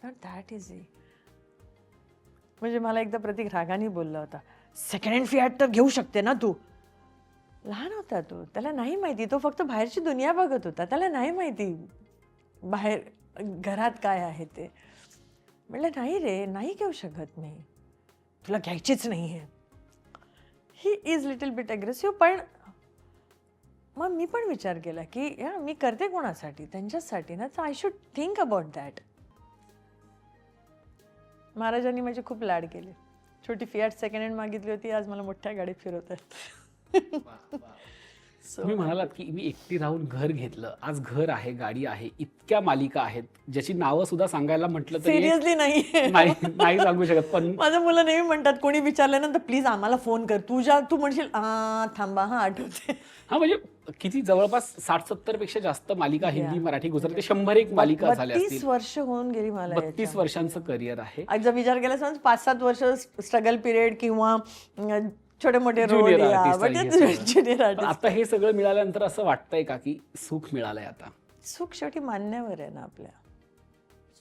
Speaker 1: Not that easy. म्हणजे मला एकदा प्रतीक रागाने बोलला होता, सेकंड हँड फियाट तर घेऊ शकते ना तू. लहान होता तो, त्याला नाही माहिती, तो फक्त बाहेरची दुनिया बघत होता, त्याला नाही माहिती बाहेर घरात काय आहे ते. म्हटलं नाही रे, नाही घेऊ शकत मी, तुला घ्यायचीच नाही आहे. He is little bit aggressive. पण मग मी पण विचार केला की मी करते कोणासाठी, त्यांच्याचसाठी ना, तर I should think about that. महाराजांनी माझे खूप लाड केले. छोटी फियाट सेकंड हँड मागितली होती, आज मला मोठ्या गाडीत फिरवत आहेत.
Speaker 3: तुम्ही म्हणालात की मी एकटी राहून घर घेतलं, आज घर आहे, गाडी आहे, इतक्या मालिका आहेत ज्याची नावं सुद्धा सांगायला म्हटलं तरी
Speaker 1: सिरियसली नाही
Speaker 3: नाही सांगू शकत. पण
Speaker 1: माझं मुलं नेहमी म्हणतात, कोणी विचारल्यानंतर प्लीज आम्हाला फोन कर, तू म्हणशील थांबा आठवते.
Speaker 3: हा, म्हणजे किती जवळपास 60-70 पेक्षा जास्त मालिका हिंदी, मराठी, गुजराती 100 मालिका झाल्या
Speaker 1: 32
Speaker 3: असतील.
Speaker 1: वर्ष होऊन गेली मला.
Speaker 3: 32 वर्षांचं करिअर आहे.
Speaker 1: आज जर विचार केला समज 5-7 वर्ष स्ट्रगल पिरियड किंवा छोटे मोठे रोल,
Speaker 3: Junior artist आणि हे सगळं.
Speaker 1: ज्युनियर
Speaker 3: पण
Speaker 1: आर्टिस्ट.
Speaker 3: आता हे सगळं मिळाल्यानंतर असं वाटतंय का की सुख मिळालंय आता?
Speaker 1: सुख शेवटी मान्यावर आहे ना आपल्या.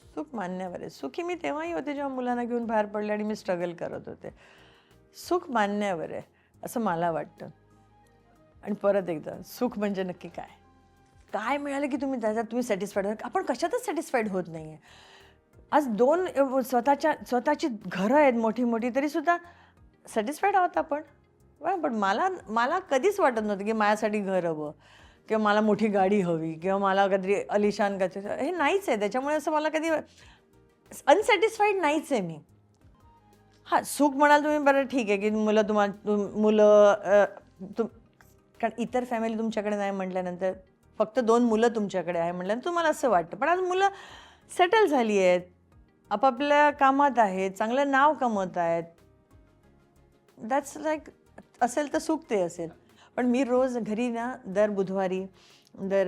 Speaker 1: सुख मान्यावर आहे. सुखी मी तेव्हाही होते जेव्हा मुलांना घेऊन बाहेर पडले आणि मी स्ट्रगल करत होते. सुख मान्यावर आहे असं मला वाटतं. आणि परत एकदा, सुख म्हणजे नक्की काय, काय मिळालं की तुम्ही सॅटिस्फाईड होता. आपण कशातच सॅटिस्फाईड होत नाही आहे. आज 2 स्वतःची घरं आहेत मोठी मोठी, तरीसुद्धा सॅटिस्फाईड आहोत आपण. पण मला कधीच वाटत नव्हतं की माझ्यासाठी घर हवं किंवा मला मोठी गाडी हवी किंवा मला कधी अलिशान हे नाहीच आहे. त्याच्यामुळे असं मला कधी अनसॅटिस्फाईड नाहीच आहे मी. हां, सुख म्हणाल तुम्ही, बरं ठीक आहे की कारण इतर फॅमिली तुमच्याकडे नाही म्हटल्यानंतर, फक्त 2 मुलं तुमच्याकडे आहे म्हटल्यानंतर तुम्हाला असं वाटतं. पण आज मुलं सेटल झाली आहेत, आपापल्या कामात आहेत, चांगलं नाव कमवत आहेत. दॅट्स लाईक, असेल तर सुख ते असेल. पण मी रोज घरी ना, दर बुधवारी, दर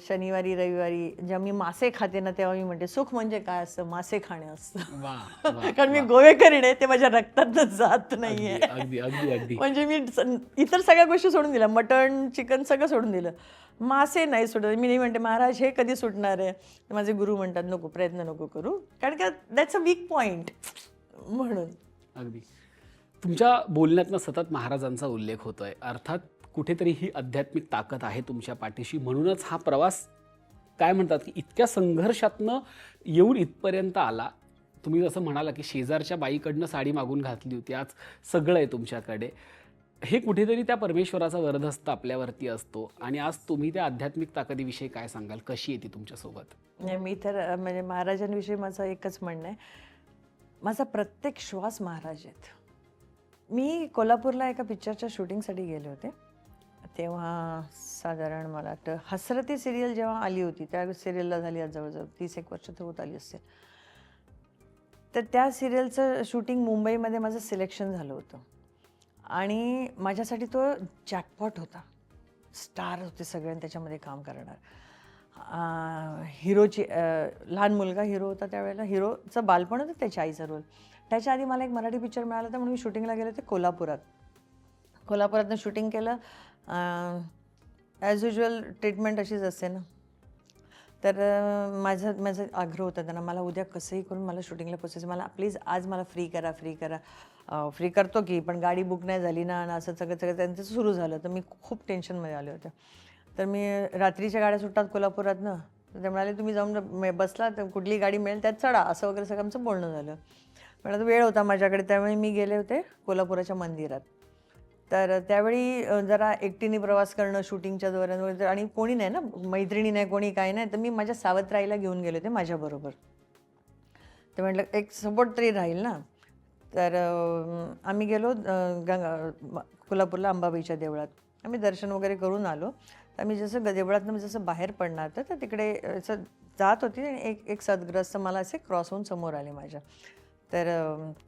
Speaker 1: शनिवारी, रविवारी जेव्हा मी मासे खाते ना, तेव्हा मी म्हणते सुख म्हणजे काय असतं, मासे खाणे असतं. कारण मी गोवेकरीण आहे, ते माझ्या रक्तात जात नाहीये.
Speaker 3: अगदी अगदी अगदी.
Speaker 1: म्हणजे मी इतर सगळ्या गोष्टी सोडून दिल्या, मटण चिकन सगळं सोडून दिलं, मासे नाही सोडत. मी नाही म्हणते महाराज हे कधी सुटणार आहे. माझे गुरु म्हणतात नको, प्रयत्न नको करू, कारण का दॅट्स अ वीक पॉइंट. म्हणून
Speaker 3: अगदी तुमच्या बोलण्यातनं सतत महाराजांचा उल्लेख होतोय. अर्थात कुठेतरी ही आध्यात्मिक ताकद आहे तुमच्या पाठीशी. म्हणूनच हा प्रवास काय म्हणतात की इतक्या संघर्षातनं येऊन इथपर्यंत आला. तुम्ही जसं म्हणाला की शेजारच्या बाईकडनं साडी मागून घातली होती, आज सगळं आहे तुमच्याकडे. हे कुठेतरी त्या परमेश्वराचा वरदहस्त आपल्यावरती असतो. आणि आज तुम्ही त्या आध्यात्मिक ताकदीविषयी काय सांगाल, कशी येते तुमच्यासोबत?
Speaker 1: नाही, मी तर म्हणजे महाराजांविषयी माझं एकच म्हणणं आहे, माझा प्रत्येक श्वास महाराज आहेत. मी कोल्हापूरला एका पिक्चरच्या शूटिंगसाठी गेले होते. तेव्हा साधारण मला वाटतं हसरती सिरियल जेव्हा आली होती, त्या सिरियलला झाली आज जवळजवळ 30-1 वर्ष तर होत आली असेल. तर त्या सिरियलचं शूटिंग मुंबईमध्ये माझं सिलेक्शन झालं होतं. आणि माझ्यासाठी तो जॅकपॉट होता. स्टार होते सगळे आणि त्याच्यामध्ये काम करणार. हिरोची लहान मुलगा हिरो होता त्यावेळेला. हिरोचं बालपण होतं, त्याच्या आईचा रोल. त्याच्या आधी मला एक मराठी पिक्चर मिळाला होता म्हणून मी शूटिंगला गेले होते कोल्हापुरातनं शूटिंग केलं. ॲज युजल ट्रीटमेंट अशीच असते ना. तर माझा आग्रह होता त्यांना, मला उद्या कसंही करून मला शूटिंगला पोचायचं, मला प्लीज आज मला फ्री करा. फ्री करतो की, पण गाडी बुक नाही झाली ना, आणि असं सगळं त्यांचं सुरू झालं. तर मी खूप टेन्शनमध्ये आले होते. तर मी रात्रीच्या गाड्या सुटतात कोल्हापुरातनं, तर ते म्हणाले तुम्ही जाऊन बसला तर कुठली गाडी मिळेल त्यात चढा, असं वगैरे सगळं आमचं बोलणं झालं. पण आता वेळ होता माझ्याकडे, त्यावेळी मी गेले होते कोल्हापुराच्या मंदिरात. तर त्यावेळी जरा एकटीने प्रवास करणं शूटिंगच्या दौऱ्यांवर, आणि कोणी नाही ना, मैत्रिणी नाही, कोणी काही नाही. तर मी माझ्या सावत्राईला घेऊन गेले होते माझ्याबरोबर. तर म्हटलं एक सपोर्ट तरी राहील ना. तर आम्ही गेलो कोल्हापूरला अंबाबाईच्या देवळात. आम्ही दर्शन वगैरे करून आलो. तर आम्ही जसं देवळातनं जसं बाहेर पडणार तर तिकडे असं जात होती आणि एक सद्ग्रस्त मला असे क्रॉस होऊन समोर आले माझ्या. तर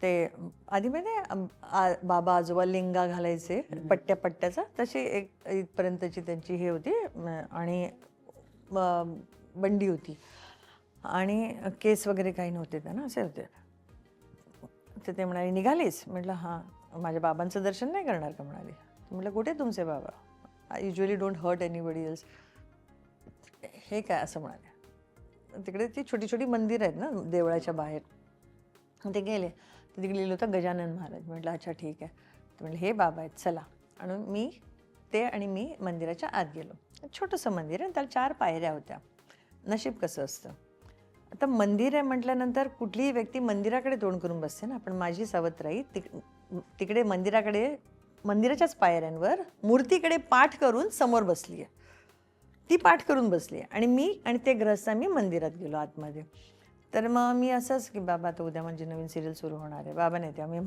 Speaker 1: ते आधी माहिती बाबा आजोबा लिंगा घालायचे पट्ट्याचा, तशी एक इथपर्यंतची त्यांची हे होती आणि बंडी होती आणि केस वगैरे काही नव्हते त्यांना, असे होते. तर ते म्हणाले निघालीस? म्हटलं हां. माझ्या बाबांचं दर्शन नाही करणार का म्हणाले. म्हटलं कुठे तुमचे बाबा? I usually don't hurt anybody else. हे काय असं म्हणाले. तिकडे ती छोटी छोटी मंदिर आहेत ना देवळाच्या बाहेर. ते गेले तर तिकडे लिहिलं होतं गजानन महाराज. म्हटलं अच्छा ठीक आहे. तर म्हटलं हे बाबा आहेत चला. आणि मी मंदिराच्या आत गेलो. छोटंसं मंदिर आहे, त्याला 4 पायऱ्या होत्या. नशीब कसं असतं. आता मंदिर आहे म्हटल्यानंतर कुठलीही व्यक्ती मंदिराकडे तोंड करून बसते ना. पण माझी सावत्राई तिकडे मंदिराच्याच पायऱ्यांवर मूर्तीकडे पाठ करून समोर बसली आहे. ती पाठ करून बसली आहे आणि मी आणि ते ग्रहस्थ आम्ही मंदिरात गेलो आतमध्ये. तर मग मी असंच की बाबा आता उद्या म्हणजे नवीन सिरियल सुरू होणार आहे. बाबा नाही ते आम्ही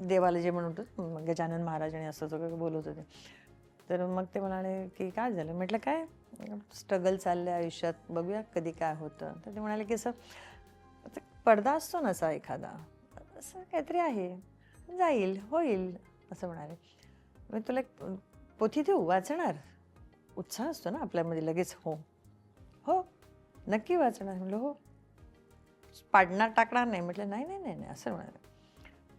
Speaker 1: देवाला जे म्हणतो गजानन महाराज आणि असं सगळं बोलत होते. तर मग ते म्हणाले की काय झालं. म्हटलं काय स्ट्रगल चाललं आहे आयुष्यात, बघूया कधी काय होतं. तर ते म्हणाले की असं पडदा असतो ना असा एखादा, असं काहीतरी आहे, जाईल होईल असं म्हणाले. मग तुला एक पोथी देऊ वाचणार. उत्साह असतो ना आपल्यामध्ये लगेच. हो हो नक्की वाचणार. म्हटलं हो. पाडणार टाकणार नाही. म्हटलं नाही नाही नाही नाही असं म्हणाले.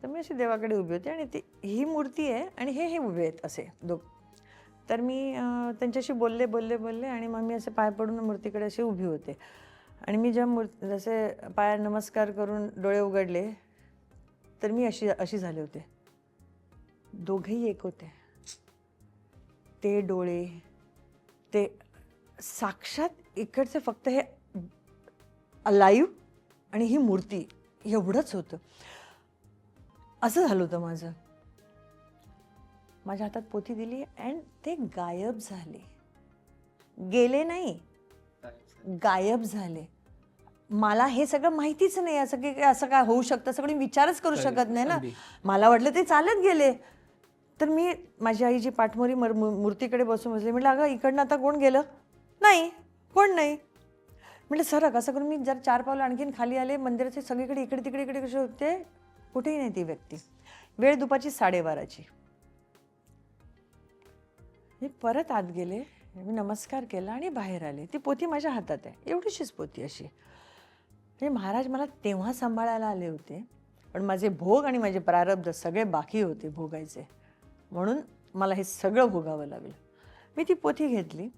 Speaker 1: तर मी अशी देवाकडे उभी होती आणि ही मूर्ती आहे आणि हे उभे आहेत असे तर मी त्यांच्याशी बोलले आणि मग मी असे पाय पडून मूर्तीकडे असे उभी होते आणि मी जसे पाया नमस्कार करून डोळे उघडले तर मी अशी झाले होते. दोघेही एक होते. ते डोळे, ते साक्षात इकडचे फक्त हे लाईव्ह आणि ही मूर्ती एवढंच होतं. असं झालं होतं माझं. माझ्या हातात पोथी दिली अँड ते गायब झाले. गेले नाही, गायब झाले. मला हे सगळं माहितीच नाही असं की असं काय होऊ शकतं. सगळं विचारच करू शकत नाही ना. मला वाटलं ते चालत गेले. तर मी माझी आई जी पाठमोरी मूर्तीकडे बसून बसली. म्हटलं अगं इकडनं आता कोण गेलं. नाही कोण नाही. म्हटलं सरक असं करून मी जर 4 पावलं आणखीन खाली आले. मंदिराचे सगळीकडे इकडे तिकडे कसे होते. कुठेही नाही ती व्यक्ती. वेळ दुपारची 12:30. मी परत आत गेले. मी नमस्कार केला आणि बाहेर आले. ती पोथी माझ्या हातात आहे. एवढीशीच पोथी अशी. म्हणजे महाराज मला तेव्हा सांभाळायला आले होते. पण माझे भोग आणि माझे प्रारब्ध सगळे बाकी होते भोगायचे. म्हणून मला हे सगळं भोगावं लागलं. मी ती पोथी घेतली.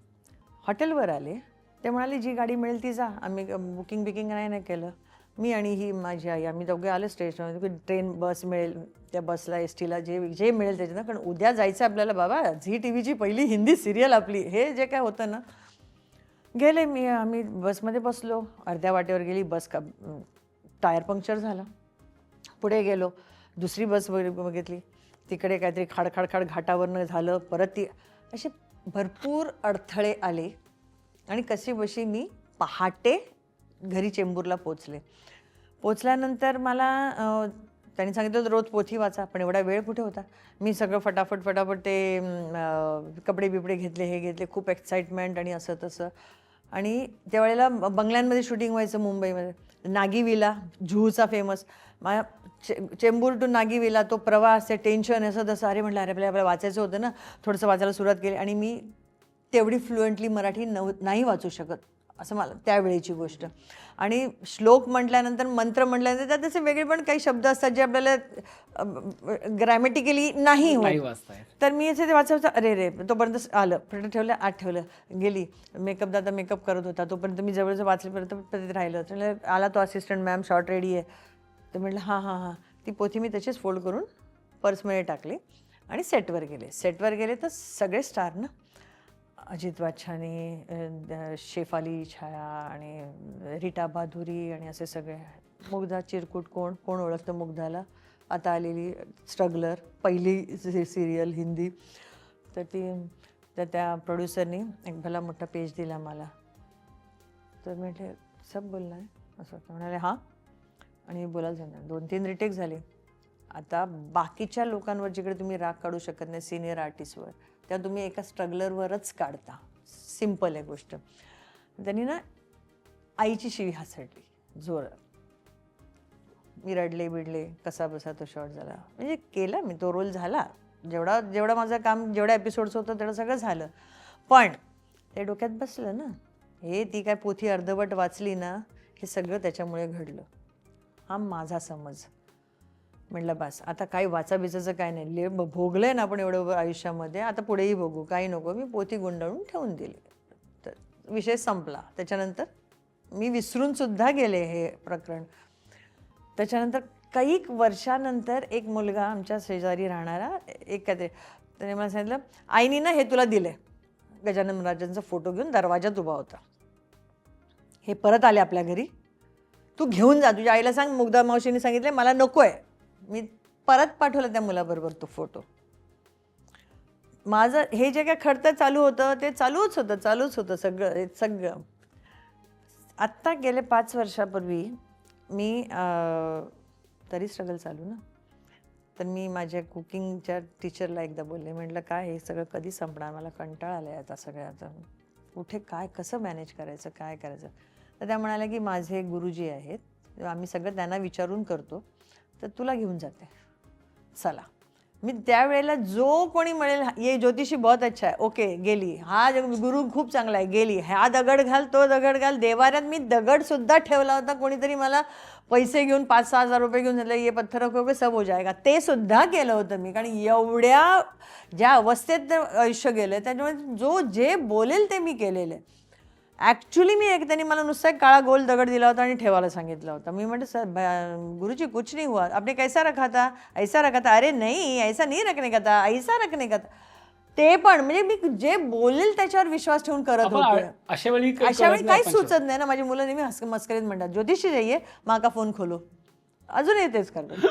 Speaker 1: हॉटेलवर आले. ते म्हणाले जी गाडी मिळेल ती जा. आम्ही बुकिंग नाही केलं. मी आणि ही माझी आई आम्ही दोघे आलो स्टेशनवर. ट्रेन बस मिळेल त्या बसला एस-टीला जे मिळेल त्याच्यानं. कारण उद्या जायचं आपल्याला बाबा. झी टीव्हीची पहिली हिंदी सिरियल आपली. हे जे काय होतं ना. गेले आम्ही बसमध्ये बसलो. अर्ध्या वाटेवर गेली बस. टायर पंक्चर झालं. पुढे गेलो. दुसरी बस बघितली. तिकडे काहीतरी खाड घाटावरनं झालं. परत ती असे भरपूर अडथळे आले आणि कशी बशी मी पहाटे घरी चेंबूरला पोचल्यानंतर मला त्यांनी सांगितलं रोज पोथी वाचा. पण एवढा वेळ कुठे होता. मी सगळं फटाफट ते कपडे बिपडे घेतले हे घेतले. खूप एक्साइटमेंट आणि असं तसं. आणि त्यावेळेला बंगल्यांमध्ये शूटिंग व्हायचं मुंबईमध्ये. नागीविला जुहूचा फेमस. चेंबूर टू नागीविला तो प्रवास ते टेन्शन असं तसं. अरे म्हटलं अरे आपल्याला वाचायचं होतं ना. थोडंसं वाचायला सुरुवात केली आणि मी तेवढी फ्लुएंटली मराठी नाही वाचू शकत असं मला त्यावेळेची गोष्ट. आणि श्लोक म्हटल्यानंतर मंत्र म्हटल्यानंतर त्यात तसे वेगळे पण काही शब्द असतात जे आपल्याला ग्रॅमॅटिकली नाही होत. तर मी असे ते वाचायचं. अरे रे तोपर्यंत आलं फट ठेवलं आत ठेवलं गेली. मेकअप करत होता तोपर्यंत मी जवळजवळ वाचल्यापर्यंत राहिलं. तर आला तो असिस्टंट मॅम शॉर्ट रेडी आहे. तर म्हटलं हां ती पोथी मी तशीच फोल्ड करून पर्समध्ये टाकली आणि सेटवर गेले तर सगळे स्टार ना. अजित वाच्छानी, शेफाली छाया आणि रीटा भादुरी आणि असे सगळे. मुग्धा चिरकुट कोण ओळखतं मुग्धाला. आता आलेली स्ट्रगलर पहिली सिरियल हिंदी. तर त्या प्रोड्युसरनी एक भला मोठा पेज दिला मला. तर म्हटले सब बोलणं आहे असं म्हणाले हां. आणि बोलायला जाणार 2-3 रिटेक झाले. आता बाकीच्या लोकांवर जिकडे तुम्ही राग काढू शकत नाही सिनियर आर्टिस्टवर त्या तुम्ही एका स्ट्रगलरवरच काढता. सिम्पल आहे गोष्ट. त्यांनी ना आईची शिवी हासडली जोरात. मी रडले बिडले कसा बसा तो शॉर्ट झाला. म्हणजे केला मी तो रोल झाला. जेवढा माझं काम जेवढ्या एपिसोड्स होतं तेवढं सगळं झालं. पण ते डोक्यात बसलं ना. ती काय पोथी अर्धवट वाचली ना. हे सगळं त्याच्यामुळे घडलं. हा माझा समज. म्हटलं बस आता काही वाचाबिचाचं काय नाही. भोगलंय ना आपण एवढं आयुष्यामध्ये. आता पुढेही भोगू काही नको. मी पोथी गुंडाळून ठेवून दिली. तर विषय संपला. त्याच्यानंतर मी विसरून सुद्धा गेले हे प्रकरण. त्याच्यानंतर काही वर्षानंतर एक मुलगा आमच्या शेजारी राहणारा एक काहीतरी त्याने मला सांगितलं आईनी ना हे तुला दिले. गजानन महाराजांचा फोटो घेऊन दरवाजात उभा होता. हे परत आले आपल्या घरी, तू घेऊन जा, तुझ्या आईला सांग मुग्धा मावशीने सांगितलं मला नको आहे. मी परत पाठवलं त्या मुलाबरोबर तो फोटो. माझं हे जे काय खडतं चालू होतं ते चालूच होतं सगळं. आत्ता गेले 5 वर्षापूर्वी मी तरी स्ट्रगल चालू ना, तर मी माझ्या कुकिंगच्या टीचरला एकदा बोलले, म्हटलं काय हे सगळं कधी संपणार, मला कंटाळा आला आहे आता सगळ्याचा, कुठे काय कसं मॅनेज करायचं, काय करायचं. तर त्या म्हणाल्या की माझे गुरुजी आहेत, आम्ही सगळं त्यांना विचारून करतो, तर तुला घेऊन जाते, चला. मी त्यावेळेला जो कोणी म्हणेल ये ज्योतिषी बहुत अच्छा आहे, ओके गेली, हा गुरु खूप चांगला आहे, गेली, हा दगड घाल, तो दगड घाल. देवाऱ्यात मी दगडसुद्धा ठेवला होता, कोणीतरी मला पैसे घेऊन 5-6 हजार रुपये घेऊन झाले, ये पत्थर रखोगे सब हो जाएगा, ते सुद्धा केलं होतं मी. कारण एवढ्या ज्या अवस्थेत आयुष्य गेलं, त्याच्यामुळे जो जे बोलेल ते मी केलेलं आहे. ॲक्च्युली मी त्यांनी मला नुसता एक काळा गोल दगड दिला होता आणि ठेवायला सांगितलं होतं. मी म्हटलं सर गुरुजी कुछ नहीं हुआ, आपने कैसा रखा था, ऐसा रखा था, अरे नहीं ऐसा नहीं रखने का था, ऐसा रखने का था. ते पण म्हणजे मी जे बोलेल त्याच्यावर विश्वास ठेवून करत होते.
Speaker 3: अशा वेळी
Speaker 1: काही सुचत नाही ना. माझी मुलं नेहमी मस्करीत म्हणतात ज्योतिषी जाईये माका फोन खोलो, अजूनही तेच करतात.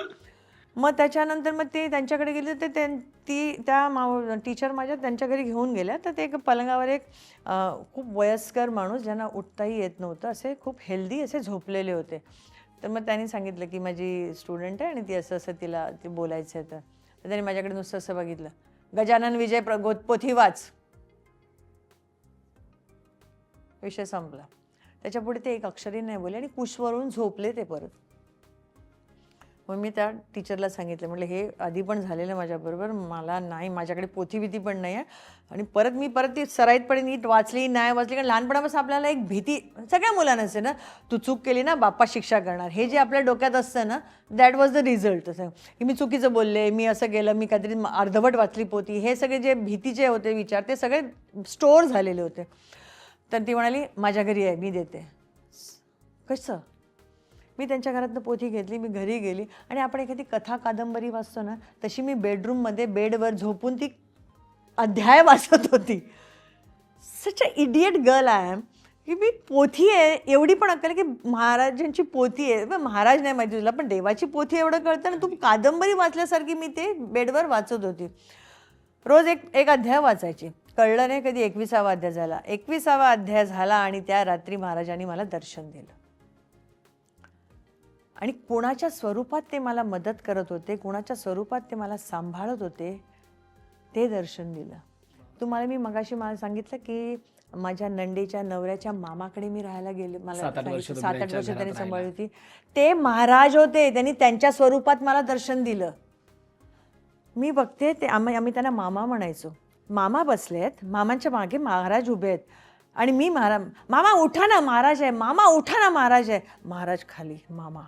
Speaker 1: मग त्याच्यानंतर मग ते त्यांच्याकडे गेले, तर त्या टीचर माझ्या त्यांच्या घरी घेऊन गेल्या. तर ते एक पलंगावर एक खूप वयस्कर माणूस, ज्यांना उठताही येत नव्हतं, असे खूप हेल्दी असे झोपलेले होते. तर मग त्यांनी सांगितलं की माझी स्टुडंट आहे आणि ती असं तिला ते बोलायचं आहे. तर त्यांनी माझ्याकडे नुसतं असं बघितलं, गजानन विजय पोथी वाच, विषय संपला. त्याच्यापुढे ते एक अक्षरही नाही बोलले आणि कुशवरून झोपले ते परत. मग मी त्या टीचरला सांगितलं, म्हटलं हे आधी पण झालेलं माझ्याबरोबर, मला नाही, माझ्याकडे पोथी भीती पण नाही आहे. आणि मी परत ती सराईतपणे नीट वाचली नाही वाचली. कारण लहानपणापासून आपल्याला एक भीती सगळ्या मुलांना असते ना, तू चूक केली ना बाप्पा शिक्षा करणार, हे जे आपल्या डोक्यात असतं ना, दॅट वॉज द रिझल्ट. असं की मी चुकीचं बोलले, मी असं केलं, मी काहीतरी अर्धवट वाचली पोथी, हे सगळे जे भीतीचे होते विचार ते सगळे स्टोअर झालेले होते. तर ती म्हणाली माझ्या घरी आहे, मी देते. कसं? मी त्यांच्या घरातनं पोथी घेतली, मी घरी गेली आणि आपण एखादी कथा कादंबरी वाचतो ना, तशी मी बेडरूममध्ये बेडवर झोपून ती अध्याय वाचत होती. सच अ इडियट गर्ल आय एम, की मी पोथी आहे एवढी पण अक्कल की महाराजांची पोथी आहे, महाराज नाही माहिती तुला पण देवाची पोथी एवढं कळतं ना, तू कादंबरी वाचल्यासारखी मी ते बेडवर वाचत होती. रोज एक अध्याय वाचायची. कळलं नाही कधी 21वा अध्याय झाला. 21वा अध्याय झाला आणि त्या रात्री महाराजांनी मला दर्शन दिलं. आणि कोणाच्या स्वरूपात ते मला मदत करत होते, कोणाच्या स्वरूपात ते मला सांभाळत होते, ते दर्शन दिलं. मी मगाशी मला सांगितलं की माझ्या नंडेच्या नवऱ्याच्या मामाकडे मी राहायला गेले, मला 7-8 वर्ष त्यांनी सांभाळली होती. ते महाराज होते, त्यांनी त्यांच्या स्वरूपात मला दर्शन दिलं. मी बघते ते आम्ही त्यांना मामा म्हणायचो. मामा बसले आहेत, मामांच्या मागे महाराज उभे आहेत आणि मी मामा उठा ना महाराज आहे, मामा उठा ना महाराज आहे, महाराज खाली, मामा.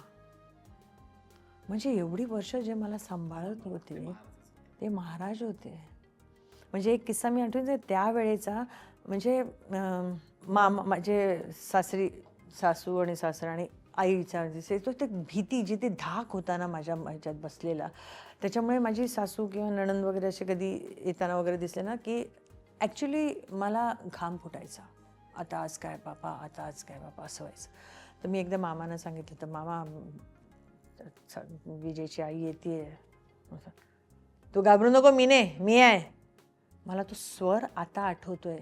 Speaker 1: म्हणजे एवढी वर्ष जे मला सांभाळत होते ते महाराज होते. म्हणजे एक किस्सा मी आठवते त्यावेळेचा, म्हणजे माझे सासू आणि सासरा आणि आईचा तो ते भीती जी ते धाक होता ना माझ्या ह्याच्यात बसलेला, त्याच्यामुळे माझी सासू किंवा नणंद वगैरे असे कधी येताना वगैरे दिसले ना की ॲक्च्युली मला घाम फुटायचा, आता आज काय बापा, आता आज काय बापा, असं व्हायचं. तर मी एकदा मामांना सांगितलं, तर मामा विजयची आई येते, तू घाबरू नको, मी आहे. मला तो स्वर आता आठवतोय.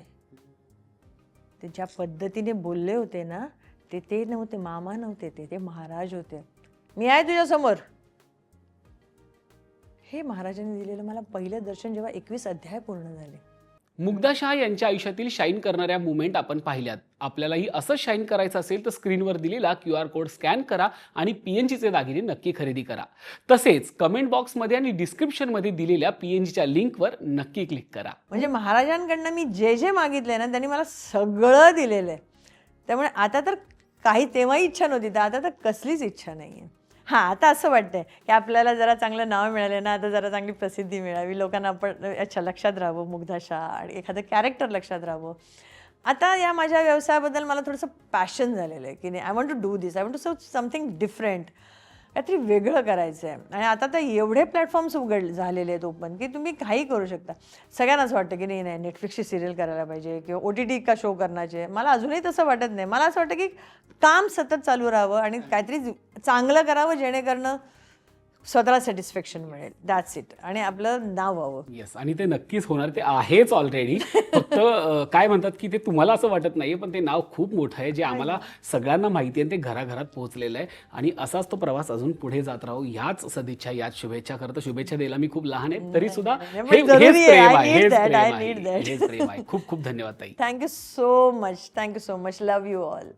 Speaker 1: ते ज्या पद्धतीने बोलले होते ना, ते नव्हते, मामा नव्हते, ते महाराज होते. मी आहे तुझ्यासमोर. हे महाराजांनी दिलेलं मला पहिलं दर्शन जेव्हा 21 अध्याय पूर्ण झाले.
Speaker 3: मुग्धा शाह यांच्या आयुष्यातील शाईन करणाऱ्या मुवमेंट आपण पाहिल्यात. आपल्यालाही असं शाईन करायचं असेल तर स्क्रीनवर दिलेला QR कोड स्कॅन करा आणि PNGचे दागिने नक्की खरेदी करा. तसेच कमेंट बॉक्समध्ये आणि डिस्क्रिप्शनमध्ये दिलेल्या PNGच्या लिंकवर नक्की क्लिक करा.
Speaker 1: म्हणजे महाराजांकडनं मी जे मागितलंय ना, त्यांनी मला सगळं दिलेलं आहे. त्यामुळे आता तर काही तेव्हाही इच्छा नव्हती, तर आता तर कसलीच इच्छा नाही आहे. हां, आता असं वाटतंय की आपल्याला जरा चांगलं नाव मिळालं ना, आता जरा चांगली प्रसिद्धी मिळावी, लोकांना आपण अच्छा लक्षात राहावं, मुग्धा शाह आणि एखादं कॅरेक्टर लक्षात राहावं. आता या माझ्या व्यवसायाबद्दल मला थोडंसं पॅशन झालेलं आहे की नाही, I want to do this, I want to something different. काहीतरी वेगळं करायचं आहे. आणि आता तर एवढे प्लॅटफॉर्म्स झालेले आहेत ओपन की तुम्ही काही करू शकता. सगळ्यांनाच वाटतं की नाही नेटफ्लिक्सची सिरियल करायला पाहिजे किंवा OTT का शो करण्याचे. मला अजूनही तसं वाटत नाही. मला असं वाटतं की काम सतत चालू राहावं आणि काहीतरी चांगलं करावं जेणेकरून स्वतःला सॅटिस्फॅक्शन मिळेल. That's it. आणि आपलं नाव व्हावं.
Speaker 3: येस, आणि ते नक्कीच होणार. ते आहेच ऑलरेडी. फक्त काय म्हणतात की ते तुम्हाला असं वाटत नाहीये, पण ते नाव खूप मोठं आहे जे आम्हाला सगळ्यांना माहिती आहे. ते घराघरात पोहोचलेलं आहे आणि असाच तो प्रवास अजून पुढे जात राहू. याच सदिच्छा, याच शुभेच्छा. खरं तर शुभेच्छा द्यायला मी खूप लहान आहे तरी सुद्धा
Speaker 1: पण
Speaker 3: हेच
Speaker 1: जरुरी आहे.
Speaker 3: प्रेम
Speaker 1: I
Speaker 3: आहे,
Speaker 1: need
Speaker 3: हेच
Speaker 1: that.
Speaker 3: प्रेम
Speaker 1: I
Speaker 3: आहे,
Speaker 1: need that.
Speaker 3: हेच प्रेम आहे. खूप खूप धन्यवाद ताई.
Speaker 1: Thank you so much. Thank you so much. Love you all.